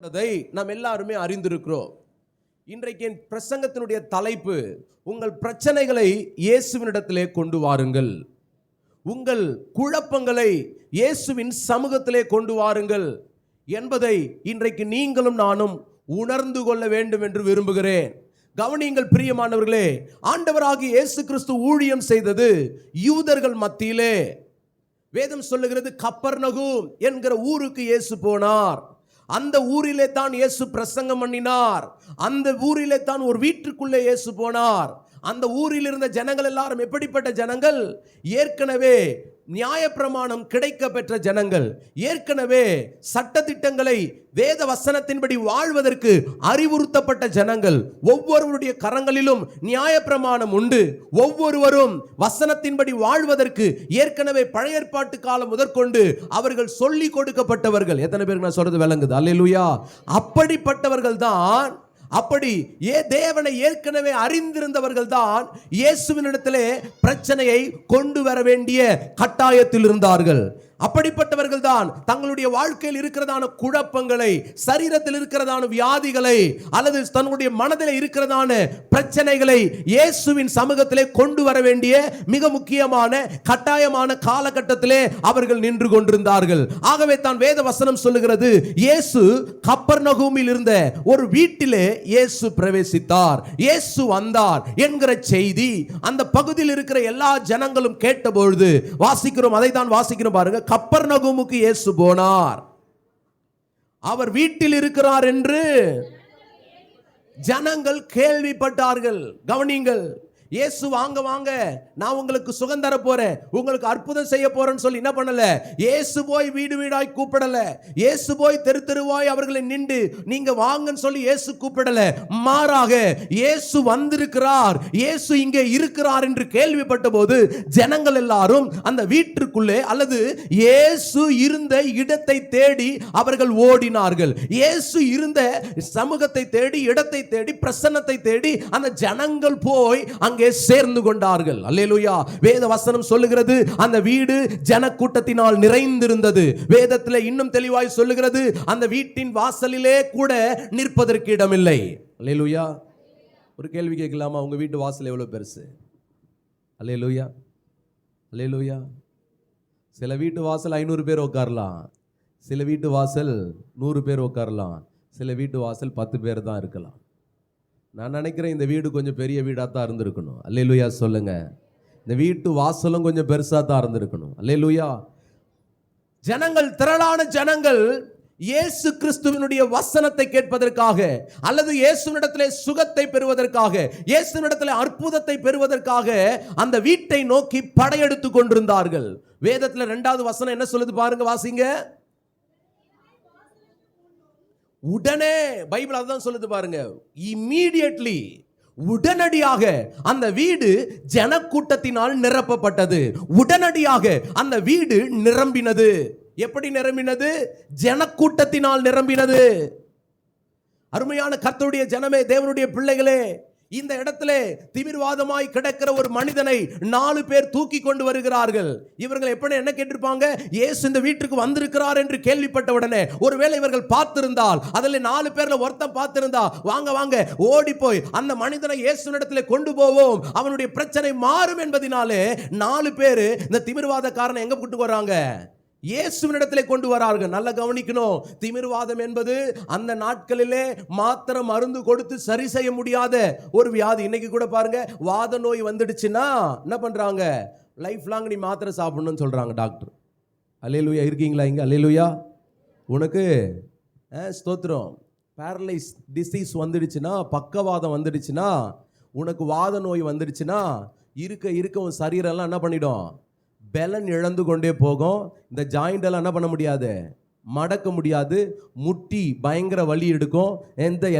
நாம் எல்லாருமே அறிந்திருக்கிறோம். இன்றைக்கு என் பிரசங்கத்தினுடைய தலைப்பு, உங்கள் பிரச்சனைகளை இயேசுவினிடத்திலே கொண்டு வாருங்கள். உங்கள் குழப்பங்களை இயேசுவின் சமூகத்திலே கொண்டு வாருங்கள் என்பதை இன்றைக்கு நீங்களும் நானும் உணர்ந்து கொள்ள வேண்டும் என்று விரும்புகிறேன். கவனியுங்கள் பிரியமானவர்களே, ஆண்டவராகிய இயேசு கிறிஸ்து ஊழியம் செய்தது யூதர்கள் மத்தியிலே. வேதம் சொல்லுகிறது, கப்பர்நகூம் என்கிற ஊருக்கு இயேசு போனார். அந்த ஊரிலே தான் இயேசு பிரசங்கம் பண்ணினார். அந்த ஊரிலே தான் ஒரு வீட்டுக்குள்ளே இயேசு போனார். அந்த ஊரில் இருந்த ஜனங்கள் எல்லாரும் எப்படிப்பட்ட ஜனங்கள்? ஏற்கனவே நியாயப்பிரமாணம் கிடைக்க பெற்ற ஜனங்கள், ஏற்கனவே சட்டதிட்டங்களை வேத வசனத்தின்படி வாழ்வதற்கு அறிவுறுத்தப்பட்ட ஜனங்கள். ஒவ்வொருவருடைய கரங்களிலும் நியாயப்பிரமாணம் உண்டு. ஒவ்வொருவரும் வசனத்தின்படி வாழ்வதற்கு ஏற்கனவே பழைய ஏற்பாட்டு காலம் முதற்கொண்டு அவர்கள் சொல்லி கொடுக்கப்பட்டவர்கள். எத்தனை பேருக்கு நான் சொல்றது விளங்குது? அல்லேலூயா. அப்படிப்பட்டவர்கள் தான், அப்படி தேவனை ஏற்கனவே அறிந்திருந்தவர்கள் தான் இயேசுவினிடத்திலே பிரச்சனையை கொண்டு வர வேண்டிய கட்டாயத்தில் இருந்தார்கள். அப்படிப்பட்டவர்கள் தான் தங்களுடைய வாழ்க்கையில் இருக்கிறதான குழப்பங்களை, சரீரத்தில் இருக்கிறதான வியாதிகளை, அல்லது தன்னுடைய மனதில் இருக்கிறதான பிரச்சனைகளை இயேசுவின் சமூகத்திலே கொண்டு வர வேண்டிய மிக முக்கியமான கட்டாயமான காலகட்டத்திலே அவர்கள் நின்று கொண்டிருந்தார்கள். ஆகவே தான் வேத வசனம் சொல்லுகிறது, இயேசு கப்பர்நகூமில் இருந்த ஒரு வீட்டிலே இயேசு பிரவேசித்தார், இயேசு வந்தார் என்கிற செய்தி அந்த பகுதியில் இருக்கிற எல்லா ஜனங்களும் கேட்டபொழுது, வாசிக்கிறோம், அதை தான் வாசிக்கிறோம் பாருங்க. கப்பர்நகூமுக்கு இயேசு போனார், அவர் வீட்டில் இருக்கிறார் என்று ஜனங்கள் கேள்விப்பட்டார்கள். கவனிங்கள், இயேசு வாங்க வாங்க, நான் உங்களுக்கு சுகம் தர போறேன், உங்களுக்கு அற்புதம் செய்ய போறேன்னு சொல்லி என்ன பண்ணல? இயேசு போய் வீடு வீடாய் கூப்பிடல. இயேசு போய் தெரு தெருவாய் அவர்களை நின்று நீங்க வாங்கன்னு சொல்லி இயேசு கூப்பிடல. மாறாக இயேசு வந்திருக்கிறார், இயேசு இங்கே இருக்கிறார் என்று கேள்விப்பட்ட போது ஜனங்கள் எல்லாரும் அந்த வீட்டிற்குள்ளே அல்லது இயேசு இருந்த இடத்தை தேடி அவர்கள் ஓடினார்கள். இயேசு இருந்த சமூகத்தை தேடி, இடத்தை தேடி, பிரசன்னத்தை தேடி அந்த ஜனங்கள் போய் அங்கே சேர்ந்து கொண்டார்கள். அல்லேலூயா. வேத வசனம் சொல்லுகிறது, அந்த வீடு ஜனக்கூட்டத்தினால் நிறைந்திருந்தது. வேதத்தில் இன்னும் தெளிவாய் சொல்லுகிறது, அந்த வீட்டின் வாசலிலே கூட நிற்பதற்கு இடமில்லை. அல்லேலூயா. ஒரு கேள்வி கேட்கலாமா? உங்க வீட்டு வாசல் எவ்வளவு பெருசு? அல்லேலூயா, அல்லேலூயா. சில வீட்டு வாசல் 500 பேர் உட்காரலாம், சில வீட்டு வாசல் 100 பேர் உட்காரலாம், சில வீட்டு வாசல் 10 பேர் தான் இருக்கலாம். நான் நினைக்கிறேன் இந்த வீடு கொஞ்சம் பெரிய வீடாக தான் இருந்திருக்கணும். அல்லேலூயா சொல்லுங்க. இந்த வீட்டு வாசலும் கொஞ்சம் பெருசாக தான் இருந்திருக்கணும். அல்லேலூயா. ஜனங்கள், திரளான ஜனங்கள் இயேசு கிறிஸ்துவினுடைய வசனத்தை கேட்பதற்காக, அல்லது இயேசுவினிடத்திலே சுகத்தை பெறுவதற்காக, இயேசுவினிடத்திலே அற்புதத்தை பெறுவதற்காக அந்த வீட்டை நோக்கி படையெடுத்து கொண்டிருந்தார்கள். வேதத்தில் 2வது வசனம் என்ன சொல்லுது பாருங்க, வாசிங்க. உடனே, பைபிள் அதுதான் சொல்லுது பாருங்க. இம்மீடியட்லி, உடனடியாக அந்த வீடு ஜனக்கூட்டத்தினால் நிரப்பப்பட்டது. உடனடியாக அந்த வீடு நிரம்பினது. எப்படி நிரம்பினது? ஜனக்கூட்டத்தினால் நிரம்பினது. அருமையான கர்த்தருடைய ஜனமே, தேவனுடைய பிள்ளைகளே, இந்த இடத்துல திமிர்வாதமாய் கிடக்கிற ஒரு மனிதனை 4 பேர் தூக்கி கொண்டு வருகிறார்கள். இவர்கள் எப்படி என்ன கேட்டிருப்பாங்க? இயேசு இந்த வீட்டுக்கு வந்திருக்கிறார் என்று கேள்விப்பட்ட உடனே, ஒருவேளை இவர்கள் பார்த்திருந்தால், அதில் 4 பேர்ல ஒருத்தன் பார்த்திருந்தா, வாங்க வாங்க ஓடி போய் அந்த மனிதனை இயேசுவினிடத்திலே கொண்டு போவோம், அவனுடைய பிரச்சனை மாறும் என்பதினாலே 4 பேர் இந்த திமிர்வாதக்காரனை எங்க கூட்டு வராங்க? இயேசுவினிடத்திலே கொண்டு வரார்கள். நல்ல கவனிக்கணும், திமிர்வாதம் என்பது அந்த நாட்களிலே மாத்திரம் மருந்து கொடுத்து சரி செய்ய முடியாத ஒரு வியாதி. இன்னைக்கு கூட பாருங்க, வாத நோய் வந்துடுச்சுன்னா என்ன பண்றாங்க? லைஃப் லாங் நீ மாத்திரை சாப்பிடணும்னு சொல்றாங்க டாக்டர். அல்லேலூயா. இருக்கீங்களா இங்க? அல்லேலூயா. உனக்கு ஸ்தோத்திரம். பேரலைஸ் டிசீஸ் வந்துடுச்சுன்னா, பக்கவாதம் வந்துடுச்சுன்னா, உனக்கு வாத நோய் வந்துடுச்சுன்னா, இருக்க இருக்க உன் சரீரெல்லாம் என்ன பண்ணிடும்? பலன் இழந்து கொண்டே போகும். இந்த ஜாயிண்ட் எல்லாம் என்ன பண்ண முடியாது? மடக்க முடியாது. முட்டி பயங்கர வலி எடுக்கும்.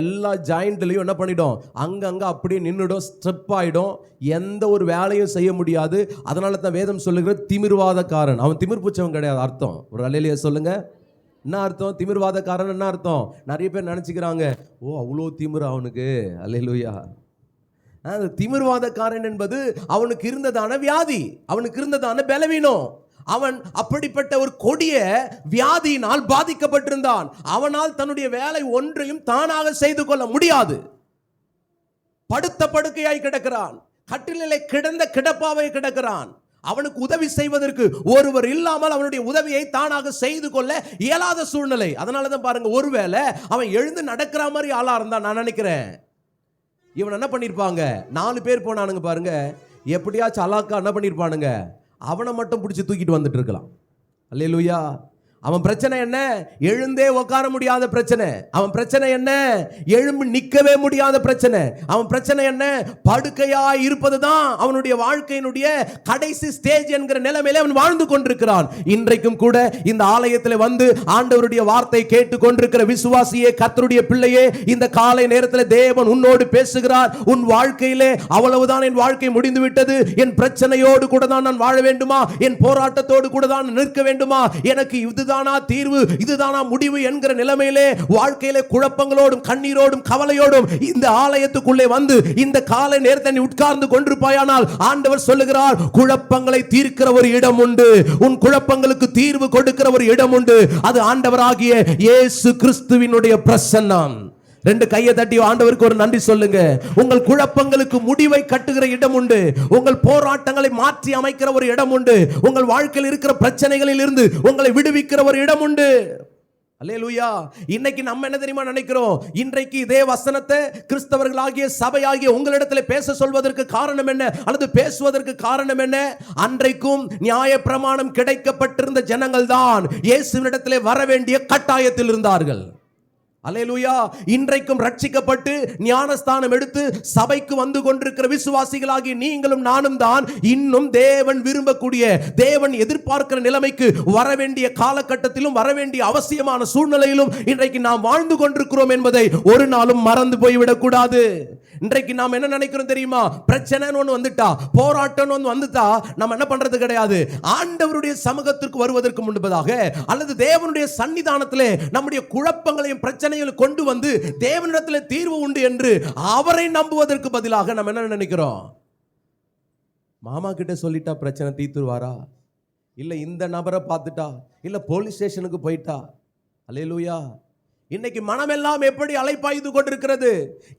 எல்லா ஜாயிண்ட்லையும் என்ன பண்ணிடும்? அங்கங்க அப்படியே நின்றுடும், ஸ்ட்ரெப் ஆகிடும். எந்த ஒரு வேலையும் செய்ய முடியாது. அதனால தான் வேதம் சொல்லுகிறது, திமிர்வாதக்காரன். அவன் திமிர் பூச்சவன் கிடையாது அர்த்தம். ஒரு அல்லேலூயா சொல்லுங்க. என்ன அர்த்தம்? திமிர்வாதக்காரன் என்ன அர்த்தம்? நிறைய பேர் நினச்சிக்கிறாங்க, ஓ அவ்வளோ திமிர் அவனுக்கு. அல்லேலூயா. திமிர்வாதக்காரன் என்பது அவனுக்கு இருந்ததான வியாதி, அவனுக்கு இருந்ததான பலவீனம். அவன் அப்படிப்பட்ட ஒரு கொடிய வியாதியினால் பாதிக்கப்பட்டிருந்தான். அவனால் தன்னுடைய வேலை ஒன்றையும் தானாக செய்து கொள்ள முடியாது. படுத்த படுக்கையாய் கிடக்கிறான். கட்டிலே கிடந்த கிடப்பாவை கிடக்கிறான். அவனுக்கு உதவி செய்வதற்கு ஒருவர் இல்லாமல் அவனுடைய உதவியை தானாக செய்து கொள்ள இயலாத சூழ்நிலை. அதனாலதான் பாருங்க, ஒருவேளை அவன் எழுந்து நடக்கிற மாதிரி ஆளா இருந்தா நான் நினைக்கிறேன் இவன் என்ன பண்ணிருப்பாங்க, 4 பேர் போனானுங்க பாருங்க, எப்படியாச்சும் அலாக்கா என்ன பண்ணிருப்பானுங்க, அவனை மட்டும் பிடிச்சி தூக்கிட்டு வந்துட்டு இருக்கலாம். அல்லேலூயா. அவன் பிரச்சனை என்ன? எழுந்தே உட்கார முடியாத பிரச்சனை. அவன் பிரச்சனை என்ன? எழும்பி நிற்கவே முடியாத பிரச்சனை. அவன் பிரச்சனை என்ன? படுக்கையாய் இருப்பதுதான் அவனுடைய வாழ்க்கையினுடைய கடைசி ஸ்டேஜ் என்கிற நிலைமையில அவன் வாழ்ந்து கொண்டிருக்கிறான். இன்றைக்கும் கூட இந்த ஆலயத்தில் வந்து ஆண்டவருடைய வார்த்தை கேட்டு கொண்டிருக்கிற விசுவாசியே, கர்த்தருடைய பிள்ளையே, இந்த காலை நேரத்தில் தேவன் உன்னோடு பேசுகிறார். உன் வாழ்க்கையிலே அவ்வளவுதான், என் வாழ்க்கை முடிந்து விட்டது, என் பிரச்சனையோடு கூட தான் நான் வாழ வேண்டுமா, என் போராட்டத்தோடு கூட தான் நிற்க வேண்டுமா, எனக்கு இதுதானா தீர்வு, இதுதானா முடிவு என்கிற நிலைமையிலே வாழ்க்கையிலே குழப்பங்களோடும் கண்ணீரோடும் கவலையோடும் இந்த ஆலயத்துக்குள்ளே வந்து இந்த காலை நேரத்தை நீ உட்கார்ந்து கொண்டிருப்பாயானால் ஆண்டவர் சொல்லுகிறார், குழப்பங்களை தீர்க்கிற ஒரு இடம் உண்டு, உன் குழப்பங்களுக்கு தீர்வு கொடுக்கிற ஒரு இடம் உண்டு. அது ஆண்டவராகிய இயேசு கிறிஸ்துவினுடைய பிரசன்னம். 2 கையை தட்டி ஆண்டவருக்கு ஒரு நன்றி சொல்லுங்க. உங்கள் குழப்பங்களுக்கு முடிவை கட்டுகிற இடம் உண்டு. உங்கள் போராட்டங்களை மாற்றி அமைக்கிற ஒரு இடம் உண்டு. உங்கள் வாழ்க்கையில் இருக்கிற பிரச்சனைகளில் இருந்து உங்களை விடுவிக்கிற ஒரு இடம் உண்டு. அல்லேலூயா. இன்னைக்கு நம்ம என்ன தெரியுமா நினைக்கிறோம், இன்றைக்கு இதே வசனத்தை கிறிஸ்தவர்களாகிய சபையாகிய உங்களிடத்தில் பேச சொல்வதற்கு காரணம் என்ன, அல்லது பேசுவதற்கு காரணம் என்ன? அன்றைக்கும் நியாயப்பிரமாணம் கிடைக்கப்பட்டிருந்த ஜனங்கள் தான் இயேசுவினிடத்தில் வர வேண்டிய கட்டாயத்தில் இருந்தார்கள். அல்லேலூயா. இன்றைக்கும் ரட்சிக்கப்பட்டு ஞானஸ்தானம் எடுத்து சபைக்கு வந்து கொண்டிருக்கிற விசுவாசிகளாகி நீங்களும் நானும் தான் இன்னும் தேவன் விரும்பக்கூடிய, தேவன் எதிர்பார்க்கிற நிலைமைக்கு வர வேண்டிய காலகட்டத்திலும் வர வேண்டிய அவசியமான சூழ்நிலையிலும் இன்றைக்கு நாம் வாழ்ந்து கொண்டிருக்கிறோம் என்பதை ஒரு நாளும் மறந்து போய்விடக் கூடாது. இன்றைக்கு நாம் என்ன நினைக்கிறோம் தெரியுமா, பிரச்சனைன்னு ஒன்று வந்துட்டா, போராட்டம் ஒன்று வந்துட்டா நம்ம என்ன பண்றது கிடையாது. ஆண்டவருடைய சமூகத்திற்கு வருவதற்கு முன்பதாக அல்லது தேவனுடைய சன்னிதானத்திலே நம்முடைய குழப்பங்களையும் பிரச்சனைகளை கொண்டு வந்து தேவனிடத்தில் தீர்வு உண்டு என்று அவரை நம்புவதற்கு பதிலாக நம்ம என்ன நினைக்கிறோம், மாமா கிட்ட சொல்லிட்டா பிரச்சனை தீர்த்துருவாரா, இல்ல இந்த நபரை பார்த்துட்டா, இல்ல போலீஸ் ஸ்டேஷனுக்கு போயிட்டா. அல்லேலூயா. இன்னைக்கு மனமெல்லாம் எப்படி அலைப்பாய்ந்து கொண்டிருக்கிறது.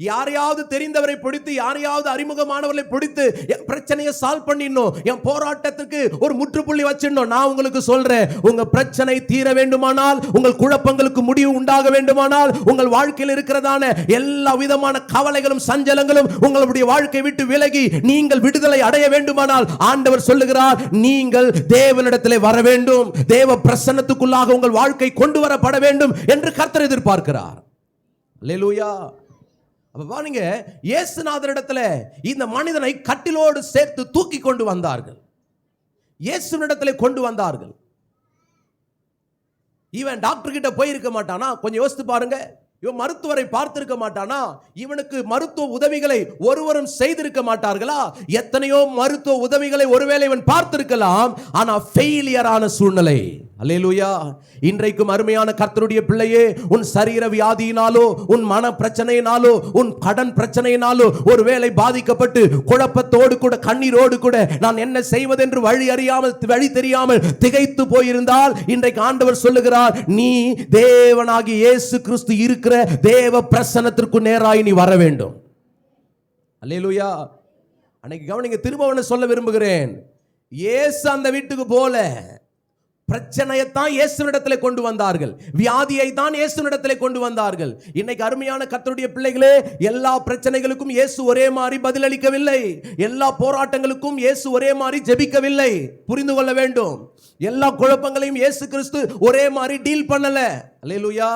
யாரையாவது தெரிந்தவரை பிடித்து, யாரையாவது அறிமுகமானவர்களை பிடித்து என் பிரச்சனையை சால்வ் பண்ணிடணும், என் போராட்டத்துக்கு ஒரு முற்றுப்புள்ளி வச்சிடணும். நான் உங்களுக்கு சொல்றேன், உங்க பிரச்சனை தீர வேண்டுமானால், உங்கள் குழப்பங்களுக்கு முடிவு உண்டாக வேண்டுமானால், உங்கள் வாழ்க்கையில் இருக்கிறதான எல்லா விதமான கவலைகளும் சஞ்சலங்களும் உங்களுடைய வாழ்க்கை விட்டு விலகி நீங்கள் விடுதலை அடைய வேண்டுமானால் ஆண்டவர் சொல்லுகிறார், நீங்கள் தேவனிடத்திலே வர வேண்டும், தேவ பிரசன்னத்துக்குள்ளாக உங்கள் வாழ்க்கை கொண்டு வரப்பட வேண்டும் என்று கர்த்தர் எதிர்பார்க்கிறார். அல்லேலூயா. அப்ப பாருங்க, இயேசுநாதரிடத்துல இந்த மனிதனை கட்டிலோடு சேர்த்து தூக்கி கொண்டு வந்தார்கள், இயேசுவினிடத்திலே கொண்டு வந்தார்கள். இவன் டாக்டர் கிட்ட போயிருக்க மாட்டானா? கொஞ்சம் யோசித்து பாருங்க. இவன் மருத்துவரை பார்த்திருக்க மாட்டானா? இவனுக்கு மருத்துவ உதவிகளை ஒருவரும் செய்திருக்க மாட்டார்களா? எத்தனையோ மருத்துவ உதவிகளை ஒருவேளை இவன் பார்த்திருக்கலாம், ஆனா ஃபெயிலியரான சூழ்நிலை. அல்லேலூயா. இன்றைக்கும் அருமையான கர்த்தருடைய பிள்ளையே, உன் சரீர வியாதியினாலோ, உன் மன பிரச்சனையினாலோ, உன் கடன் பிரச்சனையினாலோ ஒருவேளை பாதிக்கப்பட்டு குழப்பத்தோடு கூட கண்ணீரோடு கூட நான் என்ன செய்வதென்று வழி தெரியாமல் திகைத்து போயிருந்தால் இன்றைக்கு ஆண்டவர் சொல்லுகிறார், நீ தேவனாகிய இயேசு கிறிஸ்து இருக்கிற தேவ பிரசன்னத்திற்கு நேராய் நீ வர வேண்டும். அல்லேலூயா. அன்னைக்கு கவனிங்க, திரும்ப சொல்ல விரும்புகிறேன், இயேசு அந்த வீட்டுக்கு போல பிரச்சனையைத்தான் இயேசுவினிடத்தில் கொண்டு வந்தார்கள், வியாதியை தான் இயேசுவினிடத்தில் கொண்டு வந்தார்கள். இன்னைக்கு அருமையான கர்த்தருடைய பிள்ளைகளே, எல்லா பிரச்சனைகளுக்கும் இயேசு ஒரே மாதிரி பதிலளிக்கவில்லை, எல்லா போராட்டங்களுக்கும் இயேசு ஒரே மாதிரி ஜெபிக்கவில்லை. புரிந்து கொள்ள வேண்டும், எல்லா குழப்பங்களையும் இயேசு கிறிஸ்து ஒரே மாதிரி டீல் பண்ணல. அல்லேலூயா.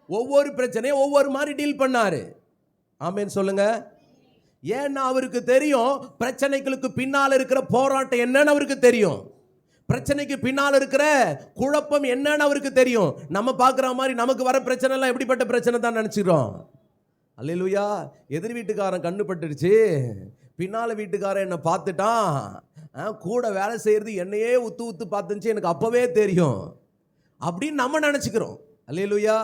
ஒவ்வொரு பிரச்சனையும் ஒவ்வொரு மாதிரி டீல் பண்ணாரு. ஆமென் சொல்லுங்க. ஏன்னா அவருக்கு தெரியும் பிரச்சனைகளுக்கு பின்னால் இருக்கிற போராட்டம் என்னன்னு அவருக்கு தெரியும், பிரச்சனைக்கு பின்னால் இருக்கிற குழப்பம் என்னன்னு அவருக்கு தெரியும். நம்ம பார்க்குற மாதிரி நமக்கு வர பிரச்சனை எல்லாம் எப்படிப்பட்ட பிரச்சனை தான் நினச்சிக்கிறோம். அல்லேலூயா. எதிர் வீட்டுக்காரன் கண்ணு பட்டுடுச்சு, பின்னால வீட்டுக்காரன் என்னை பார்த்துட்டான், கூட வேலை செய்யறது என்னையே உத்து பார்த்துச்சு, எனக்கு அப்பவே தெரியும் அப்படின்னு நம்ம நினச்சிக்கிறோம். அல்லேலூயா.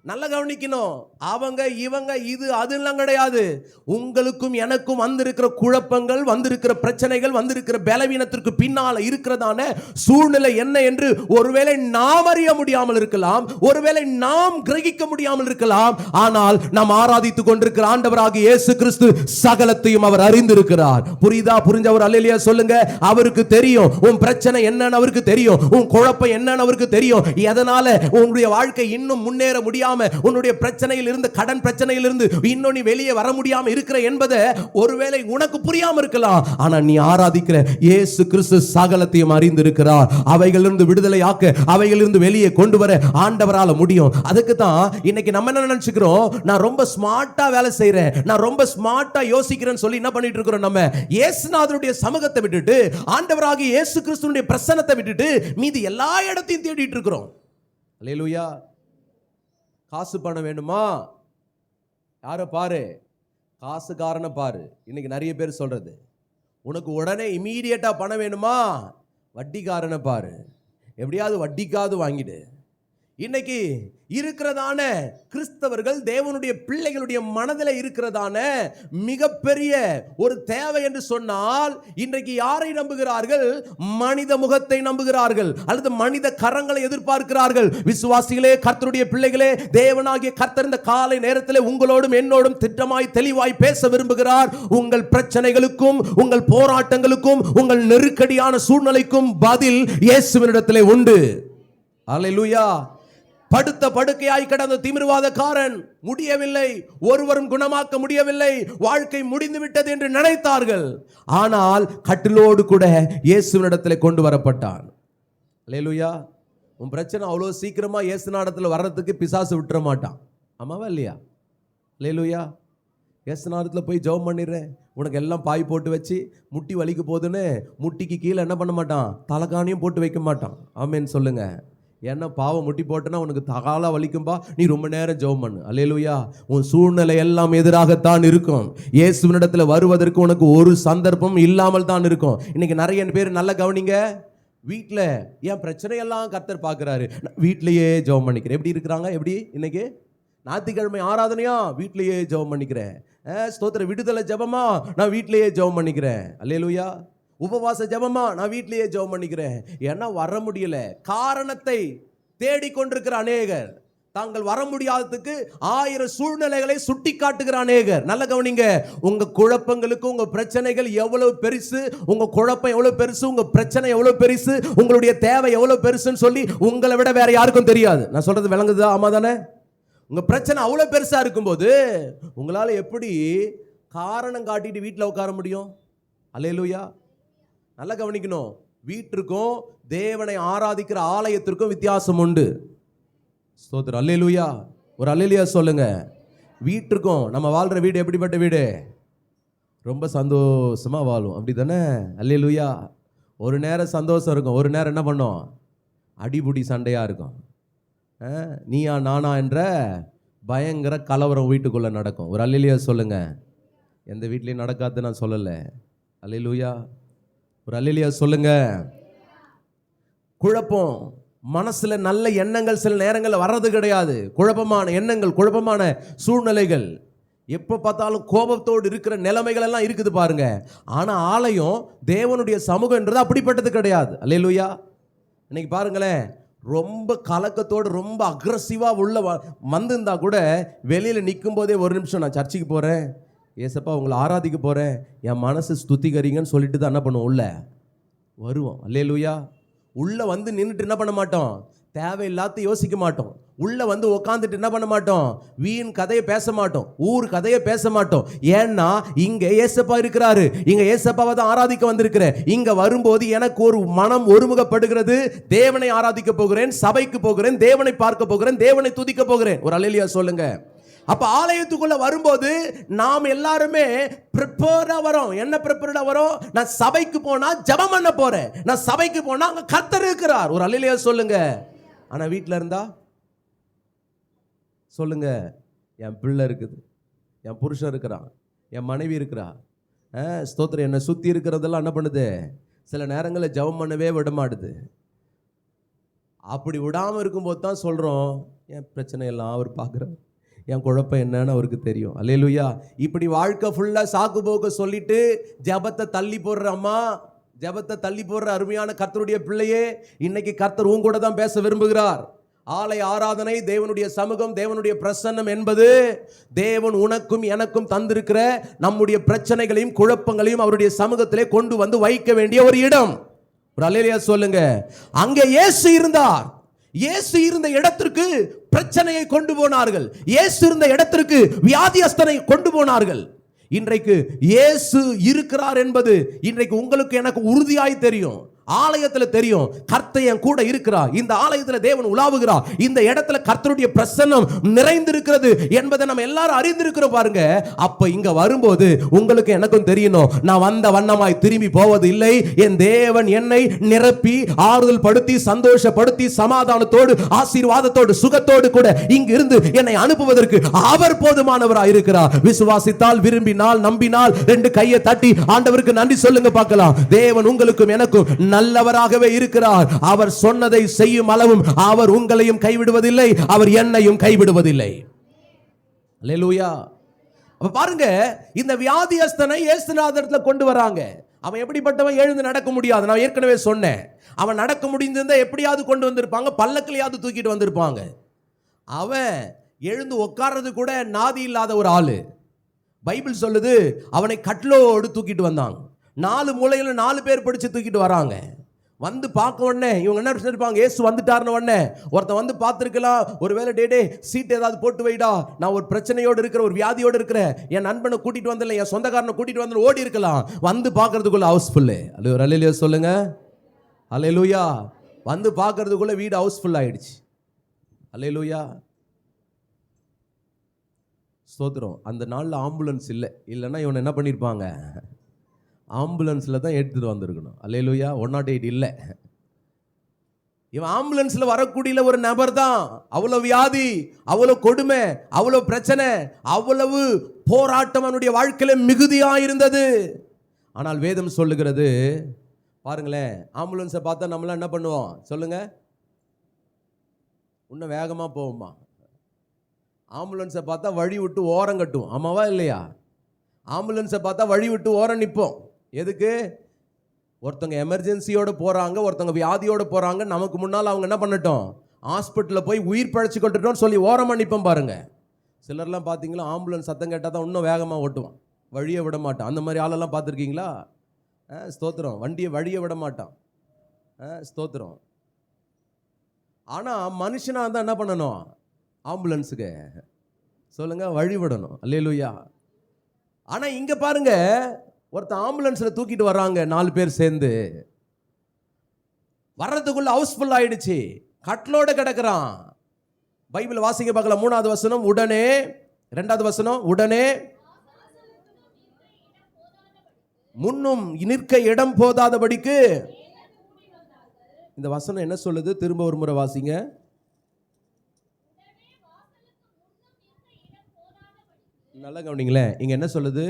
நல்லா கவனிக்கணும். அவங்க இவங்க இது அதெல்லாம் கிடையாது. உங்களுக்கும் எனக்கும் வந்திருக்கிற குழப்பங்கள், வந்திருக்கிற பிரச்சனைகள், வந்திருக்கிற பலவீனத்திற்கு பின்னால இருக்கிறதான சூழ்நிலை என்ன என்று ஒருவேளை நாம் அறிய முடியாமல் இருக்கலாம், ஒருவேளை நாம் கிரகிக்க முடியாமல் இருக்கலாம். ஆனால் நாம் ஆராதித்துக் கொண்டிருக்கிற ஆண்டவராகிய இயேசு கிறிஸ்து சகலத்தையும் அவர் அறிந்திருக்கிறார். புரியுதா? புரிஞ்சவர் அல்லேலூயா சொல்லுங்க. அவருக்கு தெரியும் உன் பிரச்சனை என்னன்னு, அவருக்கு தெரியும் உன் குழப்பம் என்னன்னு, அவருக்கு தெரியும் எதனால உன்னுடைய வாழ்க்கை இன்னும் முன்னேற முடியாம, உன்னுடைய பிரச்சனையில் இருந்து, கடன் பிரச்சனையில் இருந்து இன்னும் நீ வெளியே வர முடியாம இருக்கிற என்பதை ஒருவேளை உனக்கு புரியாம இருக்கலாம். ஆனா நீ ஆராதிக்கிற இயேசு கிறிஸ்து சகலத்தையும் அறிந்திருக்கிறார். அவைகளிலிருந்து விடுதலை ஆக்க, அவைகளிலிருந்து வெளியே கொண்டு வர ஆண்டவரால முடியும். அதுக்கு தான் இன்னைக்கு நம்ம என்ன நினைச்சுக்கிறோம், நான் ரொம்ப ஸ்மார்ட்டா வேலை செய்றேன், நான் ரொம்ப ஸ்மார்ட்டா யோசிக்கிறேன்னு சொல்லி என்ன பண்ணிட்டு இருக்கிறோம், நம்ம இயேசுநாதருடைய சமூகத்தை விட்டுட்டு, ஆண்டவராகிய இயேசு கிறிஸ்துவினுடைய பிரசன்னத்தை விட்டுட்டு மீதி எல்லா இடத்தையும் தேடிட்டு இருக்கிறோம். அல்லேலூயா. காசு பணம் வேணுமா? யார பாரு, காசுக்காரனை பாரு. இன்னைக்கு நிறைய பேர் சொல்றது. உனக்கு உடனே இமீடியட்டா பணம் வேணுமா? வட்டிக்காரனை பாரு, எப்படியாவது வட்டிக்காவது வாங்கிடு. இன்னைக்கு இருக்கிறதான கிறிஸ்தவர்கள், தேவனுடைய பிள்ளைகளுடைய மனதில் இருக்கிறதான மிகப்பெரிய ஒரு தேவை என்று சொன்னால், இன்றைக்கு யாரை நம்புகிறார்கள்? மனித முகத்தை நம்புகிறார்கள், அல்லது மனித கரங்களை எதிர்பார்க்கிறார்கள். விசுவாசிகளே, கர்த்தருடைய பிள்ளைகளே, தேவனாகிய கர்த்தர் இந்த காலை நேரத்தில் உங்களோடும் என்னோடும் திட்டமாய் தெளிவாய் பேச விரும்புகிறார். உங்கள் பிரச்சனைகளுக்கும், உங்கள் போராட்டங்களுக்கும், உங்கள் நெருக்கடியான சூழ்நிலைக்கும் பதில் இயேசுவினிடத்திலே உண்டு. அல்லேலூயா. படுத்த படுக்கையாய் கிடந்த திமிர்வாதக்காரன் முடியவில்லை, ஒருவரும் குணமாக்க முடியவில்லை, வாழ்க்கை முடிந்து விட்டது என்று நினைத்தார்கள். ஆனால் கட்டிலோடு கூட இயேசுவினிடத்தில் கொண்டு வரப்பட்டான். அல்லேலூயா. உன் பிரச்சனை அவ்வளோ சீக்கிரமா இயேசுநாதத்தில் வர்றதுக்கு பிசாசு விட்டுற மாட்டான். ஆமாவா இல்லையா? அல்லேலூயா. இயேசுநாதத்தில் போய் ஜெபம் பண்ணிடுறேன், உனக்கு எல்லாம் பாய் போட்டு வச்சு முட்டி வலிக்கு போகுதுன்னு முட்டிக்கு கீழே என்ன பண்ண மாட்டான், தலைகாணியும் போட்டு வைக்க மாட்டான். ஆமேன்னு சொல்லுங்க. ஏன்னா பாவம் முட்டி போட்டனா உனக்கு தகால வலிக்கும்பா, நீ ரொம்ப நேரம் ஜெபம் பண்ணு. அல்லேலூயா. உன் சூழ்நிலை எல்லாம் எதிராகத்தான் இருக்கும். இயேசுவினிடத்தில் வருவதற்கு உனக்கு ஒரு சந்தர்ப்பம் இல்லாமல் தான் இருக்கும். இன்னைக்கு நிறைய பேர் நல்லா கவனிங்க, வீட்டில் என் பிரச்சனையெல்லாம் கர்த்தர் பார்க்குறாரு, வீட்டிலேயே ஜெபம் பண்ணிக்கிறேன். எப்படி இருக்கிறாங்க? எப்படி இன்னைக்கு ஞாயிற்றுக்கிழமை ஆராதனையா? வீட்டிலேயே ஜெபம் பண்ணிக்கிறேன். ஸ்தோத்திர விடுதலை ஜெபமா? நான் வீட்டிலேயே ஜெபம் பண்ணிக்கிறேன். அல்லேலூயா. உபவாச ஜெபமா? நான் வீட்டிலேயே ஜெபம் பண்ணிக்கிறேன். ஏன்னா வர முடியல. காரணத்தை தேடிக்கொண்டிருக்கிற அநேகர், தாங்கள் வர முடியாததுக்கு 1000 சூழ்நிலைகளை சுட்டி காட்டுகிற அநேகர். நல்ல கவனிங்க. உங்க குழப்பங்களுக்கு, உங்க பிரச்சனைகள் எவ்வளவு பெருசு, உங்க குழப்பம் எவ்வளவு பெருசு, உங்க பிரச்சனை எவ்வளவு பெருசு, உங்களுடைய தேவை எவ்வளவு பெருசுன்னு சொல்லி உங்களை விட வேற யாருக்கும் தெரியாது. நான் சொல்றது விளங்குதா? ஆமா தானே? உங்க பிரச்சனை அவ்வளவு பெருசா இருக்கும்போது உங்களால எப்படி காரணம் காட்டிட்டு வீட்டில் உட்கார முடியும்? அல்லேலூயா. நல்லா கவனிக்கணும். வீட்டிற்கும் தேவனை ஆராதிக்கிற ஆலயத்திற்கும் வித்தியாசம் உண்டு. ஸ்தோத்திரம். அல்லேலூயா. ஒரு அல்லேலூயா சொல்லுங்க. வீட்டிற்கும், நம்ம வாழ்ற வீடு எப்படிப்பட்ட வீடு? ரொம்ப சந்தோஷமா வாழும், அப்படி தானே? அல்லேலூயா. ஒரு நேரம் சந்தோஷம் இருக்கும், ஒரு நேரம் என்ன பண்ணும், அடிபுடி சண்டையா இருக்கும். நீயா நானா என்ற பயங்கர கலவரம் வீட்டுக்குள்ள நடக்கும். ஒரு அல்லேலூயா சொல்லுங்க. எந்த வீட்லையும் நடக்காது நான் சொல்லலை. அல்லேலூயா. ஒரு அல்லேலூயா சொல்லுங்க. குழப்பம், மனசுல நல்ல எண்ணங்கள் சில நேரங்களில் வர்றது கிடையாது. குழப்பமான எண்ணங்கள், குழப்பமான சூழ்நிலைகள், எப்போ பார்த்தாலும் கோபத்தோடு இருக்கிற நிலைமைகள் எல்லாம் இருக்குது பாருங்க. ஆனா ஆலயம், தேவனுடைய சமூகம்ன்றது அப்படிப்பட்டது கிடையாது. அல்லேலூயா. இன்னைக்கு பாருங்களேன், ரொம்ப கலக்கத்தோடு ரொம்ப அக்ரஸிவா உள்ள வந்திருந்தா கூட வெளியில நிற்கும் போதே ஒரு நிமிஷம் நான் சர்ச்சுக்கு போறேன், ஏசப்பா உங்களை ஆராதிக்க போறேன், என் மனசு ஸ்துதிகரிங்கன்னு சொல்லிட்டு தான் என்ன பண்ணுவோம், உள்ள வருவோம். அல்லேலூயா. உள்ள வந்து நின்றுட்டு என்ன பண்ண மாட்டோம், தேவையில்லாத யோசிக்க மாட்டோம். உள்ள வந்து உட்காந்துட்டு என்ன பண்ண மாட்டோம், வீண் கதையை பேச மாட்டோம், ஊர் கதையை பேச மாட்டோம். ஏன்னா இங்க ஏசப்பா இருக்கிறாரு, இங்க ஏசப்பாவை தான் ஆராதிக்க வந்திருக்கிறேன். இங்க வரும்போது எனக்கு ஒரு மனம் ஒருமுகப்படுகிறது. தேவனை ஆராதிக்க போகிறேன், சபைக்கு போகிறேன், தேவனை பார்க்க போகிறேன், தேவனை துதிக்க போகிறேன். ஒரு அல்லேலூயா சொல்லுங்க. அப்ப ஆலயத்துக்குள்ள வரும்போது நாம் எல்லாருமே ப்ரிப்பேர்டா வரோம். என்ன ப்ரிப்பேர்டா வரோம்? நான் சபைக்கு போனா ஜெபம் பண்ண போறேன், நான் சபைக்கு போனா அங்க கர்த்தர் இருக்கிறார். ஒரு அல்லேலூயா சொல்லுங்க. ஆனா வீட்டில் இருந்தா சொல்லுங்க, என் பிள்ளை இருக்குது, என் புருஷன் இருக்கிறான், என் மனைவி இருக்கிறா, ஸ்தோத்திரம், என்னை சுற்றி இருக்கிறதெல்லாம் என்ன பண்ணுது, சில நேரங்களில் ஜெபம் பண்ணவே விட மாட்டுது. அப்படி விடாமல் இருக்கும்போது தான் சொல்கிறோம், என் பிரச்சனை எல்லாம் அவர் பார்க்குறார், என் குழப்பம் என்னன்னு அவருக்கு தெரியும். அல்லேலூயா. இப்படி வாழ்க்கை ஃபுல்லாக சாக்கு போக்க சொல்லிட்டு ஜெபத்தை தள்ளி போடுற அம்மா, ஜெபத்தை தள்ளி போடுற அருமையான கர்த்தருடைய பிள்ளையே, இன்னைக்கு கர்த்தர் உன் கூட தான் பேச விரும்புகிறார். ஆலய ஆராதனை, தேவனுடைய சமூகம், தேவனுடைய பிரசன்னம் என்பது தேவன் உனக்கும் எனக்கும் தந்திருக்கிற நம்முடைய பிரச்சனைகளையும் குழப்பங்களையும் அவருடைய சமூகத்திலே கொண்டு வந்து வைக்க வேண்டிய ஒரு இடம். ஒரு அல்லேலூயா சொல்லுங்க. அங்கே இயேசு இருந்தார். இயேசு இருந்த இடத்திற்கு பிரச்சனையை கொண்டு போனார்கள். இயேசு இருந்த இடத்திற்கு வியாதியஸ்தனை கொண்டு போனார்கள். இன்றைக்கு இயேசு இருக்கிறார் என்பது இன்றைக்கு உங்களுக்கு எனக்கு உறுதியாய் தெரியும். ஆலயத்தில் தெரியும், கர்த்தர் என் கூட இருக்கிறார். இந்த ஆலயத்தில் தேவன் உலாவுகிறார். இந்த இடத்துல கர்த்தருடைய பிரசன்னம் நிறைந்திருக்கிறது என்பதை நம்ம எல்லாரும் அறிந்திருக்கிறோம் பாருங்க. அப்ப இங்க வரும்போது உங்களுக்கு எனக்கும் தெரியணும், நான் வந்த வண்ணமாய் திரும்பி போவது இல்லை. என் தேவன் என்னை நிரப்பி ஆறுதல் படுத்தி சந்தோஷப்படுத்தி சமாதானத்தோடு ஆசீர்வாதத்தோடு சுகத்தோடு கூட இங்கு இருந்து என்னை அனுப்புவதற்கு அவர் போதுமானவராய் இருக்கிறார். விசுவாசித்தால், விரும்பினால், நம்பினால் ரெண்டு கையை தட்டி ஆண்டவருக்கு நன்றி சொல்லுங்க பார்க்கலாம். தேவன் உங்களுக்கும் எனக்கும் நல்லவராகவே இருக்கிறார். அவர் சொன்னதை செய்யும் அளவும் அவர் உங்களையும் கைவிடுவதில்லை, அவர் என்னையும் கைவிடுவதில்லை. அல்லேலூயா. அப்ப பாருங்க, இந்த வியாதியஸ்தனை இயேசுநாதர்ல கொண்டு வராங்க. அவன் எப்படிப்பட்டவன்? எழுந்து நடக்க முடியாது. நான் ஏற்கனவே சொன்னேன், அவன் நடக்க முடிந்திருந்தா எப்படியாவது கொண்டு வந்திருப்பாங்க, பல்லக்கிலையாவது தூக்கிட்டு வந்திருப்பாங்க. அவன் எழுந்து உட்கார்றது கூட நாதி இல்லாத ஒரு ஆளு. பைபிள் சொல்லுது, அவனை கட்லோடு தூக்கிட்டு வந்தாங்க. 4 மூலையில 4 பேர் பிடிச்சு தூக்கிட்டு வராங்க. வந்து பார்க்க உடனே இவங்க என்ன இருப்பாங்க, இயேசு வந்துட்டாருன்னு உடனே ஒருத்தன் வந்து பார்த்துருக்கலாம், ஒருவேளை டே சீட் ஏதாவது போட்டு வைடா, நான் ஒரு பிரச்சனையோடு இருக்கிற, ஒரு வியாதியோடு இருக்கிறேன், என் நண்பனை கூட்டிட்டு வந்தல, என் சொந்தக்காரனை கூட்டிட்டு வந்து ஓடி இருக்கலாம். வந்து பார்க்கறதுக்குள்ள ஹவுஸ்ஃபுல்லு. அல்லேலூயா சொல்லுங்க. அல்லேலூயா. வந்து பார்க்கறதுக்குள்ள வீடு ஹவுஸ்ஃபுல் ஆயிடுச்சு. அல்லேலூயா. ஸ்தோத்திரம். அந்த நாளில் ஆம்புலன்ஸ் இல்லை, இல்லைன்னா இவனை என்ன பண்ணியிருப்பாங்க, ஆம்புலன்ஸில் தான் எடுத்துகிட்டு வந்திருக்கணும். அல்லேலூயா. 108 இல்லை. இவன் ஆம்புலன்ஸில் வரக்கூடிய ஒரு நபர் தான். அவ்வளோ வியாதி, அவ்வளோ கொடுமை, அவ்வளோ பிரச்சனை, அவ்வளவு போராட்டம் அவனுடைய வாழ்க்கையில் மிகுதியாக இருந்தது. ஆனால் வேதம் சொல்லுகிறது பாருங்களேன், ஆம்புலன்ஸை பார்த்தா நம்மளாம் என்ன பண்ணுவோம் சொல்லுங்க, இன்னும் வேகமாக போவோமா? ஆம்புலன்ஸை பார்த்தா வழி விட்டு ஓரம் கட்டுவோம், ஆமாவா இல்லையா? ஆம்புலன்ஸை பார்த்தா வழி விட்டு ஓரம் நிற்போம். எதுக்கு? ஒருத்தவங்க எமர்ஜென்சியோடு போகிறாங்க, ஒருத்தவங்க வியாதியோடு போகிறாங்க, நமக்கு முன்னால் அவங்க என்ன பண்ணட்டும், ஹாஸ்பிட்டலில் போய் உயிர் பழச்சி கொட்டுட்டோம்னு சொல்லி ஓரமாக நிற்போம் பாருங்க. சிலர்லாம் பார்த்தீங்களா, ஆம்புலன்ஸ் சத்தம் கேட்டால் தான் இன்னும் வேகமாக ஓட்டுவான், வழியை விட மாட்டான். அந்த மாதிரி ஆளெல்லாம் பார்த்துருக்கீங்களா? ஸ்தோத்திரம். வண்டியை வழியை விட மாட்டான். ஸ்தோத்திரம். ஆனால் மனுஷனாக இருந்தால் என்ன பண்ணணும்? ஆம்புலன்ஸுக்கு சொல்லுங்க, வழி விடணும். அல்லேலூயா. ஆனால் இங்கே பாருங்க, ஒருத்தர் ஆம்புலன்ஸில் தூக்கிட்டு வர்றாங்க, 4 பேர் சேர்ந்து. வர்றதுக்குள்ள ஹவுஸ்ஃபுல் ஆயிடுச்சு, கட்லோட கிடக்குறான். பைபிள் வாசிக்க பார்க்கலாம். 3வது வசனம், உடனே. 2வது வசனம், உடனே முன்னும் நிற்க இடம் போதாதபடிக்கு. இந்த வசனம் என்ன சொல்லுது? திரும்ப ஒரு முறை வாசிங்க. நல்லா கவனிங்களேன். இங்க என்ன சொல்லுது?